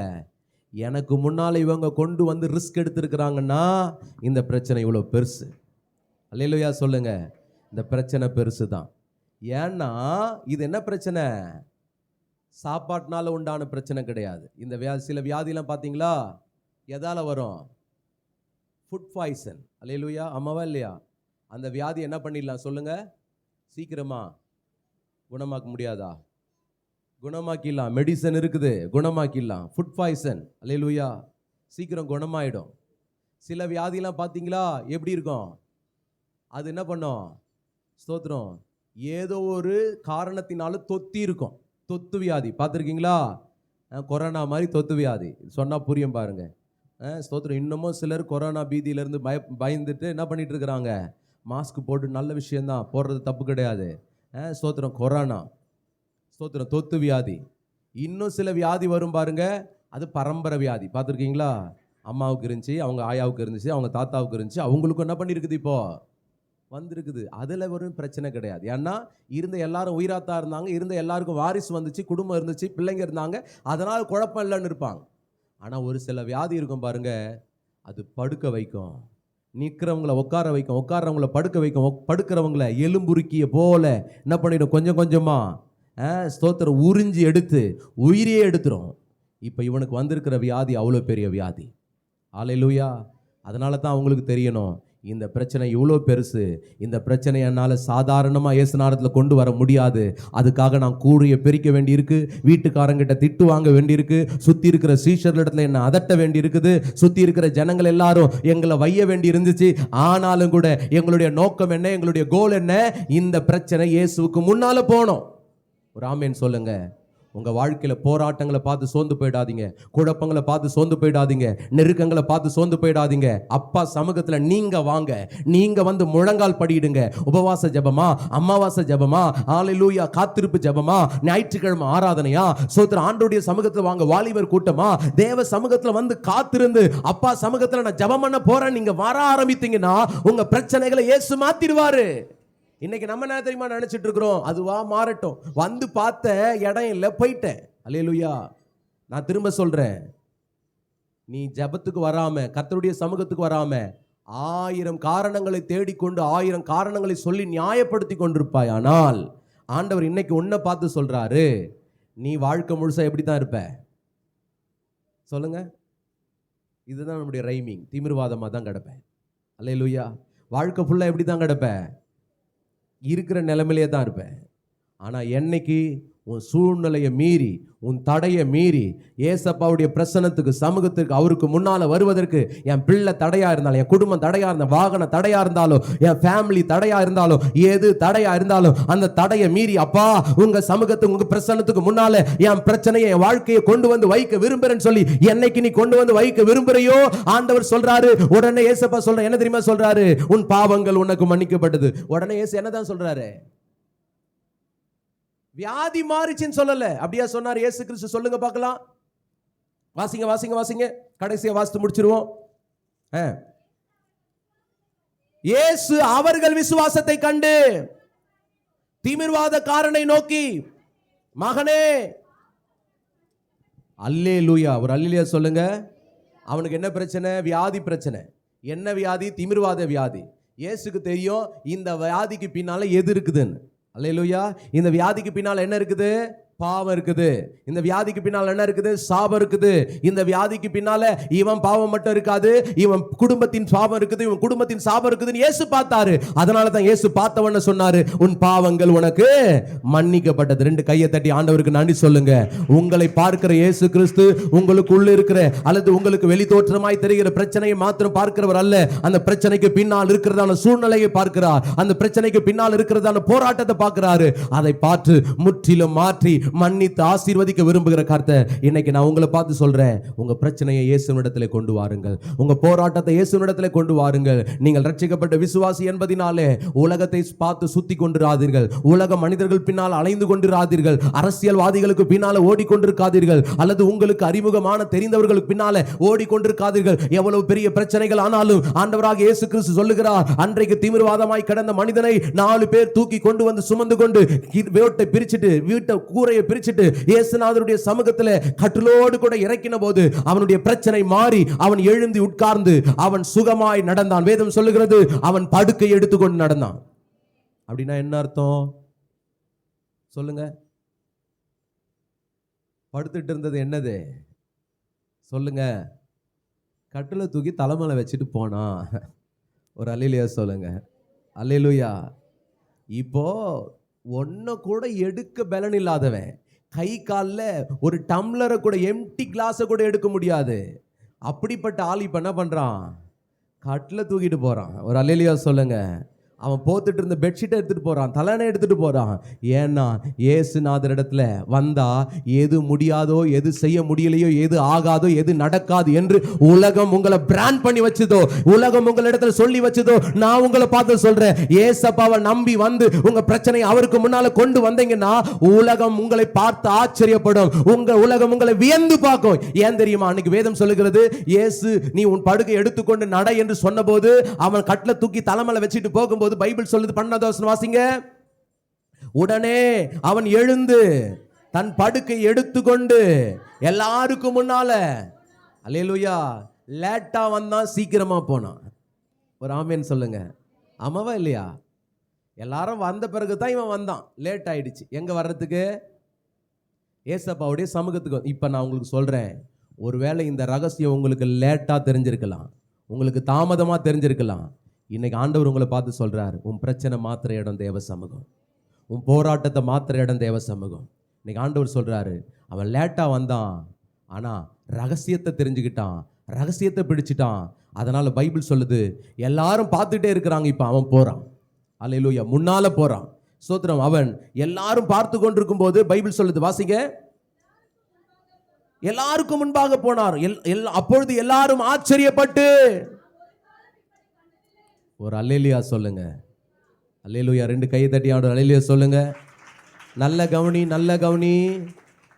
எனக்கு முன்னால இவங்க கொண்டு வந்து ரிஸ்க் எடுத்திருக்கிறாங்கன்னா இந்த பிரச்சனை இவ்வளோ பெருசு. அல்லேலூயா சொல்லுங்க. இந்த பிரச்சனை பெருசு தான். ஏன்னா இது என்ன பிரச்சனை? சாப்பாட்டுனால உண்டான பிரச்சனை கிடையாது. இந்த சில வியாதிலாம் பார்த்தீங்களா, எதால வரும்? Food poison. அல்லேலூயா. ஆமாவா இல்லையா? அந்த வியாதி என்ன பண்ணிடலாம் சொல்லுங்க? சீக்கிரமா குணமாக்க முடியாதா? குணமாக்கிடலாம். மெடிசன் இருக்குது, குணமாக்கிடலாம். Food poison. அல்லேலூயா. சீக்கிரம் குணமாயிடும். சில வியாதிலாம் பார்த்தீங்களா எப்படி இருக்கும்? அது என்ன பண்ணும்? ஸ்தோத்திரம், ஏதோ ஒரு காரணத்தினால தொத்தி இருக்கும். தொத்து வியாதி பார்த்துருக்கீங்களா? கொரோனா மாதிரி தொத்து வியாதி. சொன்னால் புரியும் பாருங்க. ஸ்தோத்திரம். இன்னமும் சிலர் கொரோனா பீதியிலேருந்து பயந்துட்டு என்ன பண்ணிட்டு இருக்கிறாங்க, மாஸ்க் போட்டு, நல்ல விஷயந்தான், போடுறது தப்பு கிடையாது. ஸ்தோத்திரம். கொரோனா, ஸ்தோத்திரம், தொத்து வியாதி, இன்னும் சில வியாதி வரும் பாருங்க, அது பரம்பரை வியாதி. பார்த்துருக்கீங்களா? அம்மாவுக்கு இருந்துச்சு, அவங்க ஆயாவுக்கு இருந்துச்சு, அவங்க தாத்தாவுக்கு இருந்துச்சு, அவங்களுக்கும் என்ன பண்ணியிருக்குது, இப்போ வந்திருக்குது. அதில் வரும் பிரச்சனை கிடையாது. ஏன்னா இருந்த எல்லாரும் உயிராத்தான் இருந்தாங்க, இருந்த எல்லாருக்கும் வாரிசு வந்துச்சு, குடும்பம் இருந்துச்சு, பிள்ளைங்க இருந்தாங்க, அதனால் குழப்பம் இல்லைன்னு இருப்பாங்க. ஆனால் ஒரு சில வியாதி இருக்கும் பாருங்க, அது படுக்க வைக்கும், நிற்கிறவங்கள உட்கார வைக்கும், உட்கார்றவங்கள படுக்க வைக்கும், படுக்கிறவங்கள எலும்புருக்கிய போல என்ன பண்ணிடும், கொஞ்சம் கொஞ்சமாக ஸ்தோத்திரம் உறிஞ்சி எடுத்து உயிரியே எடுத்துரும். இப்போ இவனுக்கு வந்திருக்கிற வியாதி அவ்வளோ பெரிய வியாதி. அல்லேலூயா. அதனால தான் அவங்களுக்கு தெரியணும், இந்த பிரச்சனை இவ்வளோ பெருசு, இந்த பிரச்சனை என்னால் சாதாரணமாக இயேசுநாமத்தில் கொண்டு வர முடியாது. அதுக்காக நான் கூறிய பிரிக்க வேண்டியிருக்கு, வீட்டுக்காரங்கிட்ட திட்டு வாங்க வேண்டியிருக்கு, சுற்றி இருக்கிற சீஷர்களிடத்தில் என்னை அதட்ட வேண்டி இருக்குது, சுற்றி இருக்கிற ஜனங்கள் எல்லாரும் எங்களை வைய வேண்டி இருந்துச்சு. ஆனாலும் கூட எங்களுடைய நோக்கம் என்ன, எங்களுடைய கோல் என்ன, இந்த பிரச்சனை இயேசுவுக்கு முன்னால் போனோம். ஒரு ஆமேன் சொல்லுங்க. உங்கள் வாழ்க்கையில் போராட்டங்களை பார்த்து சோர்ந்து போயிடாதீங்க, குழப்பங்களை பார்த்து சோர்ந்து போயிடாதீங்க, நெருக்கங்களை பார்த்து சோர்ந்து போயிடாதீங்க. அப்பா சமூகத்தில் நீங்கள் வாங்க, நீங்கள் வந்து முழங்கால் படியிடுங்க. உபவாச ஜபமா, அமாவாசை ஜபமா, ஹல்லேலூயா, காத்திருப்பு ஜபமா, ஞாயிற்றுக்கிழமை ஆராதனையா, சோத்திர ஆண்டவருடைய சமூகத்தில் வாங்க, வாலிபர் கூட்டமா, தேவ சமூகத்தில் வந்து காத்திருந்து அப்பா சமூகத்தில் நான் ஜபம் பண்ண போறேன், நீங்க வர ஆரம்பித்தீங்கன்னா உங்க பிரச்சனைகளை இயேசு மாத்திடுவாரு. இன்னைக்கு நம்ம என்ன தெரியுமா நினைச்சிட்டு இருக்கிறோம், அதுவா மாறட்டும், வந்து பார்த்த இடம் இல்லை, போயிட்டேன். அல்லேலூயா. நான் திரும்ப சொல்றேன், நீ ஜபத்துக்கு வராம, கர்த்தருடைய சமூகத்துக்கு வராம 1000 காரணங்களை தேடிக்கொண்டு 1000 காரணங்களை சொல்லி நியாயப்படுத்தி கொண்டிருப்பாய். ஆனால் ஆண்டவர் இன்னைக்கு உன்னை பார்த்து சொல்றாரு, நீ வாழ்க்கை முழுசா எப்படி தான் இருப்ப சொல்லுங்க. இதுதான் நம்முடைய ரைமிங். திமிர்வாதமாக தான் கிடப்பேன். அல்லேலூயா. வாழ்க்கை ஃபுல்லா எப்படி தான் கிடப்பேன், இருக்கிற நிலைமையிலே தான் இருப்பேன். ஆனால் என்னைக்கு உன் சூழ்நிலையை மீறி, உன் தடையை மீறி ஏசப்பாவுடைய பிரசன்னத்துக்கு, சமூகத்துக்கு, அவருக்கு முன்னால் வருவதற்கு என் பிள்ளை தடையாக இருந்தாலும், என் குடும்பம் தடையாக இருந்தாலும், வாகனம் தடையாக இருந்தாலும், என் ஃபேமிலி தடையாக இருந்தாலும், எது தடையாக இருந்தாலும், அந்த தடையை மீறி அப்பா உங்கள் சமூகத்துக்கு, உங்கள் பிரசன்னத்துக்கு முன்னால் என் பிரச்சனையை, என் வாழ்க்கையை கொண்டு வந்து வைக்க விரும்புகிறேன்னு சொல்லி என்னைக்கு நீ கொண்டு வந்து வைக்க விரும்புகிறையோ, ஆண்டவர் சொல்றாரு, உடனே ஏசப்பா சொல்ற என்ன தெரியுமா சொல்றாரு, உன் பாவங்கள் உனக்கு மன்னிக்கப்பட்டது. உடனே ஏசு என்னதான் சொல்றாரு, வியாதி மாறிச்சுன்னு சொல்லல. அப்படியா சொன்னார் இயேசு கிறிஸ்து? சொல்லுங்க பார்க்கலாம். வாசிங்க வாசிங்க வாசிங்க, கடைசியா வாசித்து முடிச்சிருவோம். இயேசு அவர்கள் விசுவாசத்தை கண்டு திமிர்வாதக்காரனை நோக்கி, மகனே, அல்லேலூயா, ஒரு அல்லேலூயா சொல்லுங்க. அவனுக்கு என்ன பிரச்சனை? வியாதி பிரச்சனை. என்ன வியாதி? திமிர்வாத வியாதி. இயேசுக்கு தெரியும் இந்த வியாதிக்கு பின்னால எது இருக்குதுன்னு. அல்லேலூயா. இந்த வியாதிக்கு பின்னால் என்ன இருக்குது? பாவம் இருக்குது. இந்த வியாதிக்கு பின்னால் என்ன இருக்குது? சாபம் இருக்குது. இந்த வியாதிக்கு பின்னால இவன் பாவம் மட்டும் இருக்காது, இவன் குடும்பத்தின் பாவம் இருக்குது, இவன் குடும்பத்தின் சாபம் இருக்குதுன்னு இயேசு பார்த்தாரு. அதனால தான் இயேசு பார்த்தவன சொன்னாரு, உன் பாவங்கள் உனக்கு மன்னிக்கப்பட்டது. 2 கையை தட்டி ஆண்டவருக்கு நன்றி சொல்லுங்க. உங்களை பார்க்கிற இயேசு கிறிஸ்து உங்களுக்குள்ள இருக்கிற அல்லது உங்களுக்கு வெளி தோற்றமாய் தெரிகிற பிரச்சனையை மாத்திரம் பார்க்கிறவர் அல்ல, அந்த பிரச்சனைக்கு பின்னால் இருக்கிறதான சூழ்நிலையை பார்க்கிறார், அந்த பிரச்சனைக்கு பின்னால் இருக்கிறதான போராட்டத்தை பார்க்கிறாரு. அதை பார்த்து முற்றிலும் மாற்றி மன்னித்து ஆசீர்வதிக்க விரும்புகிற கர்த்தர் இன்னைக்கு நான் உங்களை பார்த்து சொல்றேன், உங்க பிரச்சனையை இயேசுவினிடத்திலே கொண்டு வாருங்கள், உங்க போராட்டத்தை இயேசுவினிடத்திலே கொண்டு வாருங்கள். நீங்கள் ரட்சிக்கப்பட்ட விசுவாசி என்பதினாலே உலகத்தை பார்த்து சுத்தி கொண்டிராதீர்கள், உலக மனிதர்கள் பின்னால் அலைந்து கொண்டிராதீர்கள், அரசியல்வாதிகளுக்கு பின்னால ஓடிக்கொண்டிருக்காதீர்கள், அல்லது உங்களுக்கு அறிமுகமான தெரிந்தவர்களுக்கு பின்னால ஓடிக்கொண்டிருக்காதீர்கள். எவ்வளவு பெரிய பிரச்சனைகள் ஆனாலும் ஆண்டவராக இயேசு கிறிஸ்து சொல்லுகிறார், அன்றைக்கு திமிர்வாதமாய் கிடந்த மனிதனை 4 பேர் தூக்கி கொண்டு வந்து சுமந்து கொண்டு வீட்டை பிரிச்சுட்டு, வீட்டை கூரையை பிரிச்சுட்டு இயேசுநாதருடைய சமூகத்தில் கட்டிலோடு கூட இறக்கின போது அவனுடைய பிரச்சனை மாறி அவன் எழுந்து உட்கார்ந்து அவன் சுகமாய் நடந்தான். வேதம் சொல்லுகிறது, அவன் படுக்கை எடுத்துக்கொண்டு நடந்தான். அப்படின்னா என்ன அர்த்தம் சொல்லுங்க? படுத்துட்டு இருந்தது என்னது சொல்லுங்க? கட்டில தூக்கி தலைமையில வச்சுட்டு போனா. ஒரு அல்லேலூயா சொல்லுங்க. அல்லேலூயா. இப்போ ஒன்ன கூட எடுக்க பலன் இல்லாதவன், கை காலில் ஒரு டம்ளரை கூட, எம்டி கிளாஸை கூட எடுக்க முடியாது, அப்படிப்பட்ட ஆள் இப்ப என்ன பண்றான்? கட்டில தூக்கிட்டு போறான். ஒரு அல்லேலூயா சொல்லுங்க. அவன் போத்துட்டு இருந்த பெட்ஷீட்டை எடுத்துட்டு போறான், தலையணை எடுத்துட்டு போறான். ஏன்னா இயேசுநாதர் இடத்துல வந்தா எது முடியாதோ, எது செய்ய முடியலையோ, எது ஆகாதோ, எது நடக்காது என்று உலகம் உங்களை பிராண்ட் பண்ணி வச்சதோ, உலகம் உங்களிடத்துல சொல்லி வச்சதோ, நான் உங்களை பார்த்து சொல்றேன், ஏசப்பாவை நம்பி வந்து உங்க பிரச்சனை அவருக்கு முன்னால கொண்டு வந்தீங்கன்னா உலகம் உங்களை பார்த்து ஆச்சரியப்படும். உலகம் உங்களை வியந்து பார்க்கும். ஏன் தெரியுமா? அன்னைக்கு வேதம் சொல்லுகிறது, இயேசு நீ உன் படுக்கை எடுத்துக்கொண்டு நட என்று சொன்னபோது அவன் கட்டில தூக்கி தலைமையில வச்சுட்டு போகும்போது பைபிள் சொல்லுது, 12வது வசனம் வாசிங்க. உடனே அவன் எழுந்து தன் படுக்கை எடுத்துக்கொண்டு எல்லாருக்கும் முன்னால, அல்லேலூயா, லேட்டா வந்தான், சீக்கிரமா போனான். ஒரு ஆமென் சொல்லுங்க. ஆமாவா இல்லையா? எல்லாரும் வந்த பிறகு தான் இவன் வந்தான். லேட் ஆயிடுச்சு. எங்க வர்றதுக்கு? ஏசப்பாவுடைய சமூகத்துக்கு. இப்ப நான் உங்களுக்கு சொல்றேன், ஒருவேளை இந்த ரகசியம் உங்களுக்கு லேட்டா தெரிஞ்சிருக்கலாம், உங்களுக்கு தாமதமா தெரிஞ்சிருக்கலாம். இன்னைக்கு ஆண்டவர் உங்களை பார்த்து சொல்றாரு, உன் பிரச்சனை மாத்திர இடம் தேவ சமூகம், உன் போராட்டத்தை மாத்திர இடம் தேவ சமூகம். இன்னைக்கு ஆண்டவர் சொல்றாரு, அவன் லேட்டா வந்தான், ஆனா ரகசியத்தை தெரிஞ்சுக்கிட்டான், ரகசியத்தை பிடிச்சிட்டான். அதனால பைபிள் சொல்லுது, எல்லாரும் பார்த்துட்டே இருக்கிறாங்க, இப்ப அவன் போறான். அல்லேலூயா, முன்னால போறான். ஸ்தோத்திரம். அவன் எல்லாரும் பார்த்து கொண்டிருக்கும் போது பைபிள் சொல்லுது, வாசிங்க. எல்லாருக்கும் முன்பாக போனார். அப்பொழுது எல்லாரும் ஆச்சரியப்பட்டு, ஒரு அல்லேலூயா சொல்லுங்க. அல்லேலூயா. 2 கையை தட்டி ஆண்டவர் அல்லேலூயா சொல்லுங்க. நல்ல கவனி, நல்ல கவனி.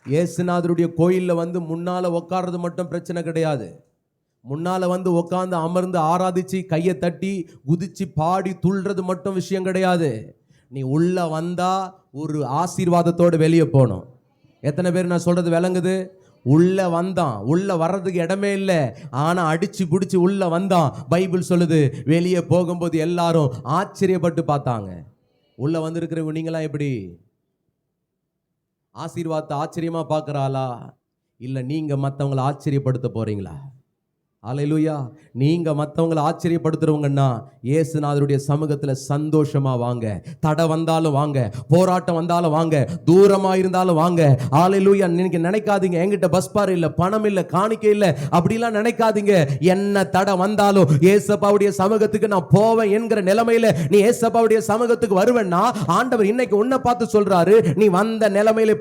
இயேசுநாதருடைய கோயிலில் வந்து முன்னால உட்கார்றது மட்டும் பிரச்சனை கிடையாது. முன்னால வந்து உட்கார்ந்து அமர்ந்து ஆராதிச்சு கையை தட்டி குதிச்சு பாடி துள்றது மட்டும் விஷயம் கிடையாது. நீ உள்ள வந்தா ஒரு ஆசீர்வாதத்தோடு வெளியே போகணும். எத்தனை பேர் நான் சொல்றது விளங்குது? உள்ள வந்தான், உள்ள வர்றதுக்கு இடமே இல்லை, ஆனா அடிச்சு பிடிச்சி உள்ள வந்தான். பைபிள் சொல்லுது, வெளியே போகும்போது எல்லாரும் ஆச்சரியப்பட்டு பார்த்தாங்க. உள்ள வந்திருக்கிறவங்க நீங்களாம் எப்படி? ஆசீர்வாதத்தை ஆச்சரியமா பார்க்கறாளா, இல்லை நீங்க மற்றவங்களை ஆச்சரியப்படுத்த போறீங்களா? அல்லேலூயா. நீங்க மற்றவங்களை ஆச்சரியப்படுத்துறவங்கன்னா இயேசுநாதருடைய சமூகத்தில் சந்தோஷமா வாங்க. தடை வந்தாலும் வாங்க, போராட்டம் வந்தாலும் வாங்க, தூரமா இருந்தாலும் வாங்க. அல்லேலூயா. நீங்க நினைக்காதீங்க, என்கிட்ட பஸ் பார் இல்லை, பணம் இல்லை, காணிக்கை இல்லை, அப்படிலாம் நினைக்காதீங்க. என்ன தடை வந்தாலும் ஏசப்பாவுடைய சமூகத்துக்கு நான் போவேன் என்கிற நிலைமையில நீ ஏசப்பாவுடைய சமூகத்துக்கு வருவேன்னா ஆண்டவர் இன்னைக்கு உன்னை பார்த்து சொல்றாரு, நீ வந்த நிலைமையில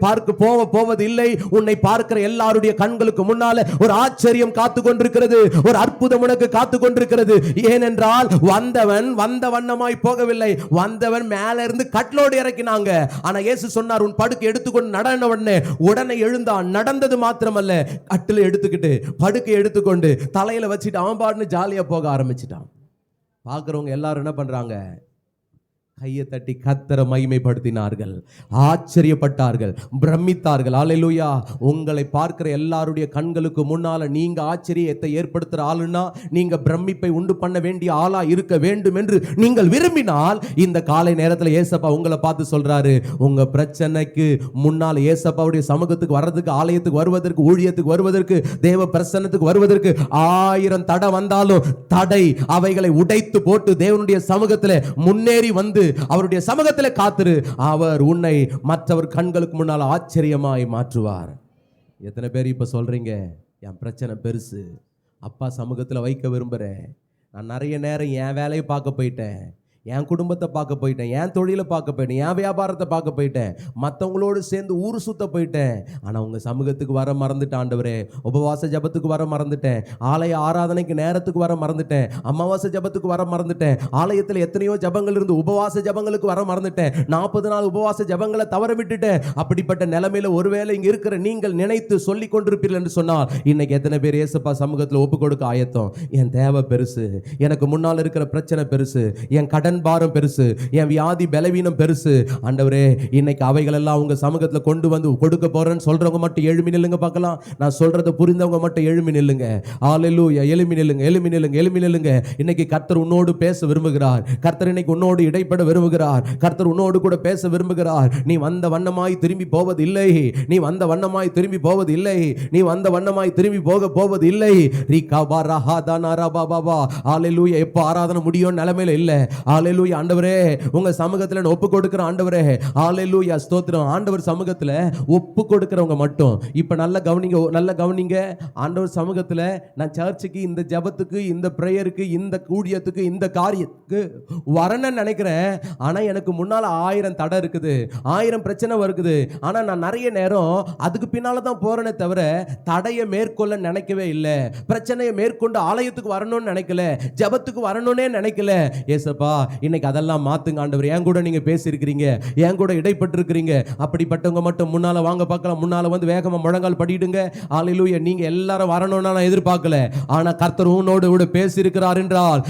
போவது இல்லை. உன்னை பார்க்கிற எல்லாருடைய கண்களுக்கு முன்னால ஒரு ஆச்சரியம் காத்து கொண்டிருக்கிறது, ஒரு அற்புதம் உனக்கு காத்து கொண்டிருக்கிறது. ஏனென்றால் வந்தவன் வந்த வண்ணமாய் போகவில்லை, வந்தவன் மேல இருந்து கட்லோடு இறக்கினாங்க. ஆனா இயேசு சொன்னார், உன் படுக்கை எடுத்துக்கொண்டு நடன உடனே எழுந்தான். நடந்தது மாத்திரமல்ல, கட்டில எடுத்துக்கிட்டு படுக்கை எடுத்துக்கொண்டு தலையில வச்சுட்டு அவன் பாட்டுன்னு ஜாலியா போக ஆரம்பிச்சிட்டான். பார்க்கிறவங்க எல்லாரும் என்ன பண்றாங்க? கையை தட்டி கர்த்தரை மகிமைப்படுத்தினார்கள், ஆச்சரியப்பட்டார்கள், பிரமித்தார்கள். அல்லேலூயா. உங்களை பார்க்கிற எல்லாருடைய கண்களுக்கு முன்னால நீங்க ஆச்சரியத்தை ஏற்படுத்துற ஆளுன்னா, நீங்க பிரமிப்பை உண்டு பண்ண வேண்டிய ஆளா இருக்க வேண்டும் என்று நீங்கள் விரும்பினால் இந்த காலை நேரத்தில் ஏசப்பா உங்களை பார்த்து சொல்றாரு, உங்க பிரச்சனைக்கு முன்னால் ஏசப்பாவுடைய சமூகத்துக்கு வர்றதுக்கு, ஆலயத்துக்கு வருவதற்கு, ஊழியத்துக்கு வருவதற்கு, தேவ பிரசன்னத்துக்கு வருவதற்கு 1000 தடை வந்தாலும் தடை அவைகளை உடைத்து போட்டு தேவனுடைய சமூகத்தில் முன்னேறி வந்து அவருடைய சமூகத்தில் காத்துரு. அவர் உன்னை மற்றவர் கண்களுக்கு முன்னால் ஆச்சரியமாய் மாற்றுவார். எத்தனை பேர் இப்ப சொல்றீங்க, என் பிரச்சனை பெருசு, அப்பா சமூகத்தில் வைக்க விரும்புறேன், நான் நிறைய நேரம் என் வேலையை பார்க்க போயிட்டேன், என் குடும்பத்தை பார்க்க போயிட்டேன், என் தொழிலை பார்க்க போயிட்டேன், என் வியாபாரத்தை பார்க்க போயிட்டேன், மற்றவங்களோடு சேர்ந்து ஊர் சுத்த போயிட்டேன், ஆனால் உங்கள் சமூகத்துக்கு வர மறந்துட்டேன் ஆண்டவரே, உபவாச ஜபத்துக்கு வர மறந்துட்டேன், ஆலய ஆராதனைக்கு நேரத்துக்கு வர மறந்துட்டேன், அமாவாசை ஜபத்துக்கு வர மறந்துட்டேன், ஆலயத்தில் எத்தனையோ ஜபங்கள் இருந்து உபவாச ஜபங்களுக்கு வர மறந்துட்டேன், 40 நாள் உபவாச ஜபங்களை தவற விட்டுட்டேன். அப்படிப்பட்ட நிலைமையில ஒருவேளை இங்கே இருக்கிற நீங்கள் நினைத்து சொல்லி கொண்டிருப்பீர்கள் என்று சொன்னால், இன்னைக்கு எத்தனை பேர் ஏசப்பா சமூகத்தில் ஒப்பு கொடுக்க ஆயத்தம்? என் தேவை பெருசு, எனக்கு முன்னால் இருக்கிற பிரச்சனை பெருசு, என் கடன் பாரம் பெருசு, என் வியாதி பலவீனம் பெருசு. ஆண்டவரே, இன்னைக்கு அவைகள் எல்லாம் உங்க சமூகத்துல கொண்டு வந்து கொடுக்க போறேன்னு சொல்றவங்க மட்டும் எழுமி நில்லுங்க பார்க்கலாம். நான் சொல்றதை புரிந்தவங்க மட்டும் எழுமி நில்லுங்க. ஹல்லேலூயா. எழுமி நில்லுங்க, எழுமி நில்லுங்க, எழுமி நில்லுங்க. இன்னைக்கு கர்த்தர் உன்னோடு பேச விரும்புகிறார். கர்த்தர் இன்னைக்கு உன்னோடு இடைப்பட விரும்புகிறார். கர்த்தர் உன்னோடு கூட பேச விரும்புகிறார். நீ வந்த வண்ணமாய் திரும்பி போவது இல்லை, நீ வந்த வண்ணமாய் திரும்பி போவது இல்லை, நீ வந்த வண்ணமாய் திரும்பி போவது இல்லை. ஹல்லேலூயா. எப்ப ஆராதனை முடியும் நிலைமையில இல்ல. ஹalleluya. ஆண்டவரே உங்க சமூகத்துல நான் ஒப்பு கொடுக்கிறேன் ஆண்டவரே. ஹalleluya, ஸ்தோத்திரம். ஆண்டவர் சமூகத்துல ஒப்பு கொடுக்கிறவங்க மட்டும் இப்ப நல்ல கவனிங்க. ஆண்டவர் சமூகத்துல நான் சர்ச்சுக்கு, இந்த ஜெபத்துக்கு, இந்த பிரேயருக்கு, இந்த ஊழியத்துக்கு, இந்த காரியத்துக்கு வரணும்னு நினைக்கிறேன். ஆனா எனக்கு முன்னால 1000 தடை இருக்குது, 1000 பிரச்சனை வருது. ஆனா நான் நிறைய நேரம் அதுக்கு பின்னால தான் போறேனே தவிர தடையை மேற்கொள்ள நினைக்கவே இல்லை. பிரச்சனையை மேற்கொண்டு ஆலயத்துக்கு வரணும்னு நினைக்கல, ஜெபத்துக்கு வரணும்னே நினைக்கல. ஏசப்பா இன்னைக்கு அதெல்லாம் மாத்துங்க ஆண்டவர். என் கூட நீங்க பேசியிருக்கிறீங்க, என் கூட இடைப்பட்டு இருக்கிறீங்க. அப்படிப்பட்டவங்க மட்டும் முன்னால வாங்க பார்க்கலாம். முன்னால வந்து வேகமா முழங்கால் படிடுங்க. ஹalleluya. நீங்க எல்லாரும் வரணும்னா நான் எதிர்பார்க்கல. ஆனா கர்த்தர் உன்னோடு கூட பேசி இருக்கிறார் என்றால்,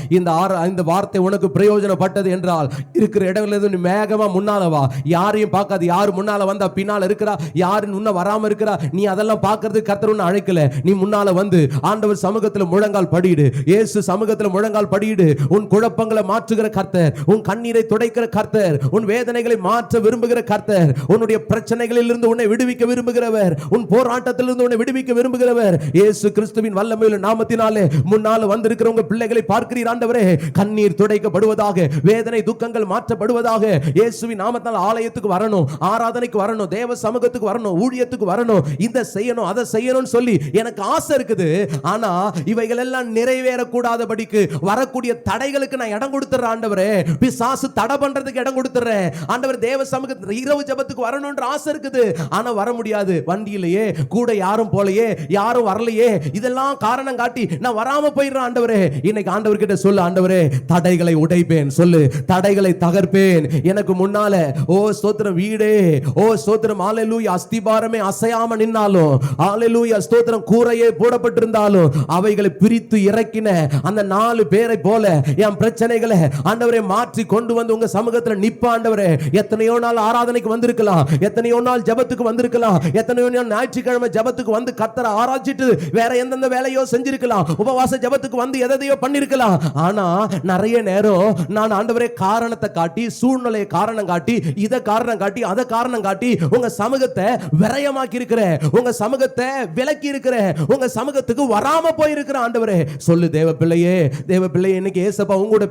இந்த வார்த்தை உனக்கு பிரயோஜனப்பட்டது என்றால், இருக்கிற இடத்துல இருந்து வேகமா முன்னால வா. யாரையும் பார்க்காது. யார் முன்னால வந்தா பின்னால இருக்கிறா, யாரு முன்ன வராம இருக்கிறா, நீ அதெல்லாம் பார்க்கிறது கர்த்தர் உன்னை அழைக்கல. நீ முன்னால வந்து ஆண்டவர் சமூகத்துல முழங்கால் படிடு. இயேசு சமூகத்துல முழங்கால் படிடு. உன் குழப்பங்களை மாற்றுகிற கர்த்தர், உன் கண்ணீரை துடைக்கிற கர்த்தர், உன் வேதனைகளை மாற்ற விரும்புகிற கர்த்தர், உன்னுடைய பிரச்சனைகளில் இருந்து உன்னை விடுவிக்க விரும்புகிறவர், உன் போராட்டத்திலிருந்து உன்னை விடுவிக்க விரும்புகிறவர். இயேசு கிறிஸ்துவின் வல்லமையுள்ள நாமத்தினாலே முன்னால வந்திருக்கிற உங்க பிள்ளைகளை பார்க்கிறீர் ஆண்டவரே. கண்ணீர் துடைக்கப்படுவதாக, வேதனை துக்கங்கள் மாற்றப்படுவதாக. இயேசுவின் நாமத்தால் ஆலயத்துக்கு வரணும், ஆராதனைக்கு வரணும், தேவ சமூகத்துக்கு வரணும், ஊழியத்துக்கு வரணும், இதை செய்யணும் அதை செய்யணும்னு சொல்லி எனக்கு ஆசை இருக்குது. ஆனா இவைகள் எல்லாம் நிறைவேறக்கூடாதபடிக்கு வரக்கூடிய தடைகளுக்கு நான் இடம் கொடுத்துறேன் ஆண்டவரே. பிசாசு தடை பண்றதுக்கு இடம் கொடுத்துறேன் ஆண்டவர். தேவ சமூகத்துக்கு இரவு ஜெபத்துக்கு வரணும்ன்ற ஆசை இருக்குது, ஆனா வர முடியாது. வண்டியிலேயே கூட யாரும் போலையே, யாரும் வரலையே, இதெல்லாம் காரணம் காட்டி நான் வராம போயிடுறேன் ஆண்டவரே. இன்னைக்கு ஆண்டவர் கிட்ட சொல்லு, ஆண்டவரே தடைகளை உடைப்பேன் சொல்லு, தடைகளை தகர்ப்பேன். எனக்கு முன்னால ஓ ஸ்தோத்திரம் வீடே, ஓ ஸ்தோத்திரம் ஹalleluya, அஸ்திபாரமே அசையாம நின்னாலும், ஹalleluya ஸ்தோத்திரம் கூரையே போடப்பட்டிருந்தாலும், அவைகளை பிரித்து இறக்கின அந்த 4 பேரை போல என் பிரச்சனைகளை ஆண்டவரே மாற்றி கொண்டு வந்து உங்க சமூகத்துல நிப்ப ஆண்டவரே. எத்தனையோ நாள் ஆராதனைக்கு வந்திருக்கலாம், எத்தனையோ நாள் ஜெபத்துக்கு வந்திருக்கலாம், எத்தனையோ நாள் ஞாயிற்றுக்கிழமை ஜெபத்துக்கு வந்து கர்த்தரை ஆராய்ச்சிட்டு வேற எந்தெந்த வேலையோ செஞ்சிருக்கலாம், உபவாச ஜெபத்துக்கு வந்து எதையோ பண்ணிருக்கலாம். ஆனா நிறைய நேரம் நான் ஆண்டவரே காரணத்தை காட்டி, சூழ்நிலையை காரணம் காட்டி, இதை காரணம் காட்டி, அதை காரணம் காட்டி உங்க சமூகத்தை விரயமாக்கி இருக்கிறேன், உங்க சமூகத்தை விலக்கி இருக்கிறேன், உங்க சமூகத்துக்கு வராம போயிருக்கிற ஆண்டவரே. சொல்லு தேவ பிள்ளையே, தேவ பிள்ளையே, இன்னைக்கு ஏசப்பா உங்க கூட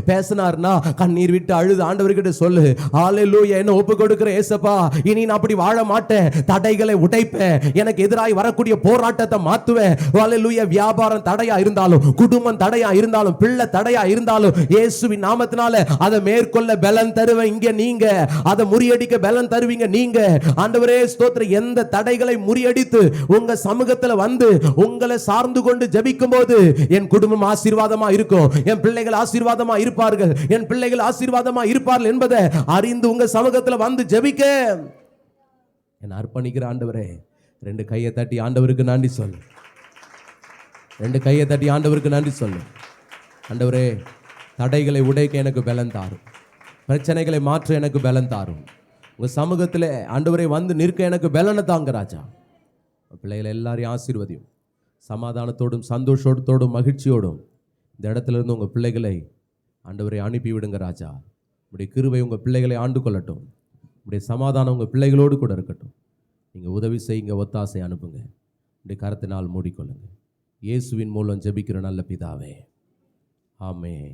பேசினார்னா கண்ணீர் விட்டு அழுது ஆண்டவர்கிட்ட சொல்லு, ஹalleluya, என்ன ஒப்பு கொடுக்கிற ஏசப்பா, இனி நான் அப்படி வாழ மாட்டேன், தடைகளை உடைப்பேன், எனக்கு எதிராய் வரக்கூடிய போராட்டத்தை மாத்துவேன். ஹalleluya. வியாபாரம் தடையா இருந்தாலும், குடும்பம் தடையா இருந்தாலும், பிள்ளை தடையா இருந்தாலும், இயேசுவின் நாமத்தினால அதை மேற்கொள்ள பலன் தருவேன். இங்க நீங்க அதை முறியடிக்க பலன் தருவீங்க நீங்க ஆண்டவரே. ஸ்தோத்திரம். எந்த தடைகளை முறியடித்து உங்க சமூகத்துல வந்து உங்களை சார்ந்து கொண்டு ஜெபிக்கும் போது என் குடும்பம் ஆசீர்வாதமா இருக்கும், என் பிள்ளைகள் ஆசீர்வாதமா இருப்பார்கள், என் பிள்ளைகள் ஆசீர்வாதமா இருப்பார்கள் என்பதை அறிந்து உங்க சமூகத்துல வந்து ஜெபிக்க என்ன அர்ப்பணிக்கிற ஆண்டவரே. 2 கையை தட்டி ஆண்டவருக்கு நன்றி சொல்லு, 2 கையை தட்டி ஆண்டவருக்கு நன்றி சொல்லு. ஆண்டவரே தடைகளை உடைக்க எனக்கு பலன் தாரும், பிரச்சனைகளை மாற்ற எனக்கு பலன் தாரும். உங்க சமூகத்தில் ஆண்டவரே வந்து நிற்க எனக்கு பலனை தாங்க ராஜா. பிள்ளைகளை எல்லாரையும் ஆசீர்வதியும், சமாதானத்தோடும் சந்தோஷத்தோடும் மகிழ்ச்சியோடும் இந்த இடத்துல இருந்து உங்கள் பிள்ளைகளை ஆண்டவரை அனுப்பிவிடுங்க ராஜா. உங்களுடைய கிருபை உங்கள் பிள்ளைகளை ஆண்டு கொள்ளட்டும், உங்களுடைய சமாதானம் உங்கள் பிள்ளைகளோடு கூட இருக்கட்டும். நீங்கள் உதவி செய்யுங்க, ஒத்தாசை அனுப்புங்க. உங்களுடைய கரத்தினால் மூடிக்கொள்ளுங்க. இயேசுவின் மூலம் ஜெபிக்கிற நல்ல பிதாவே, ஆமென்.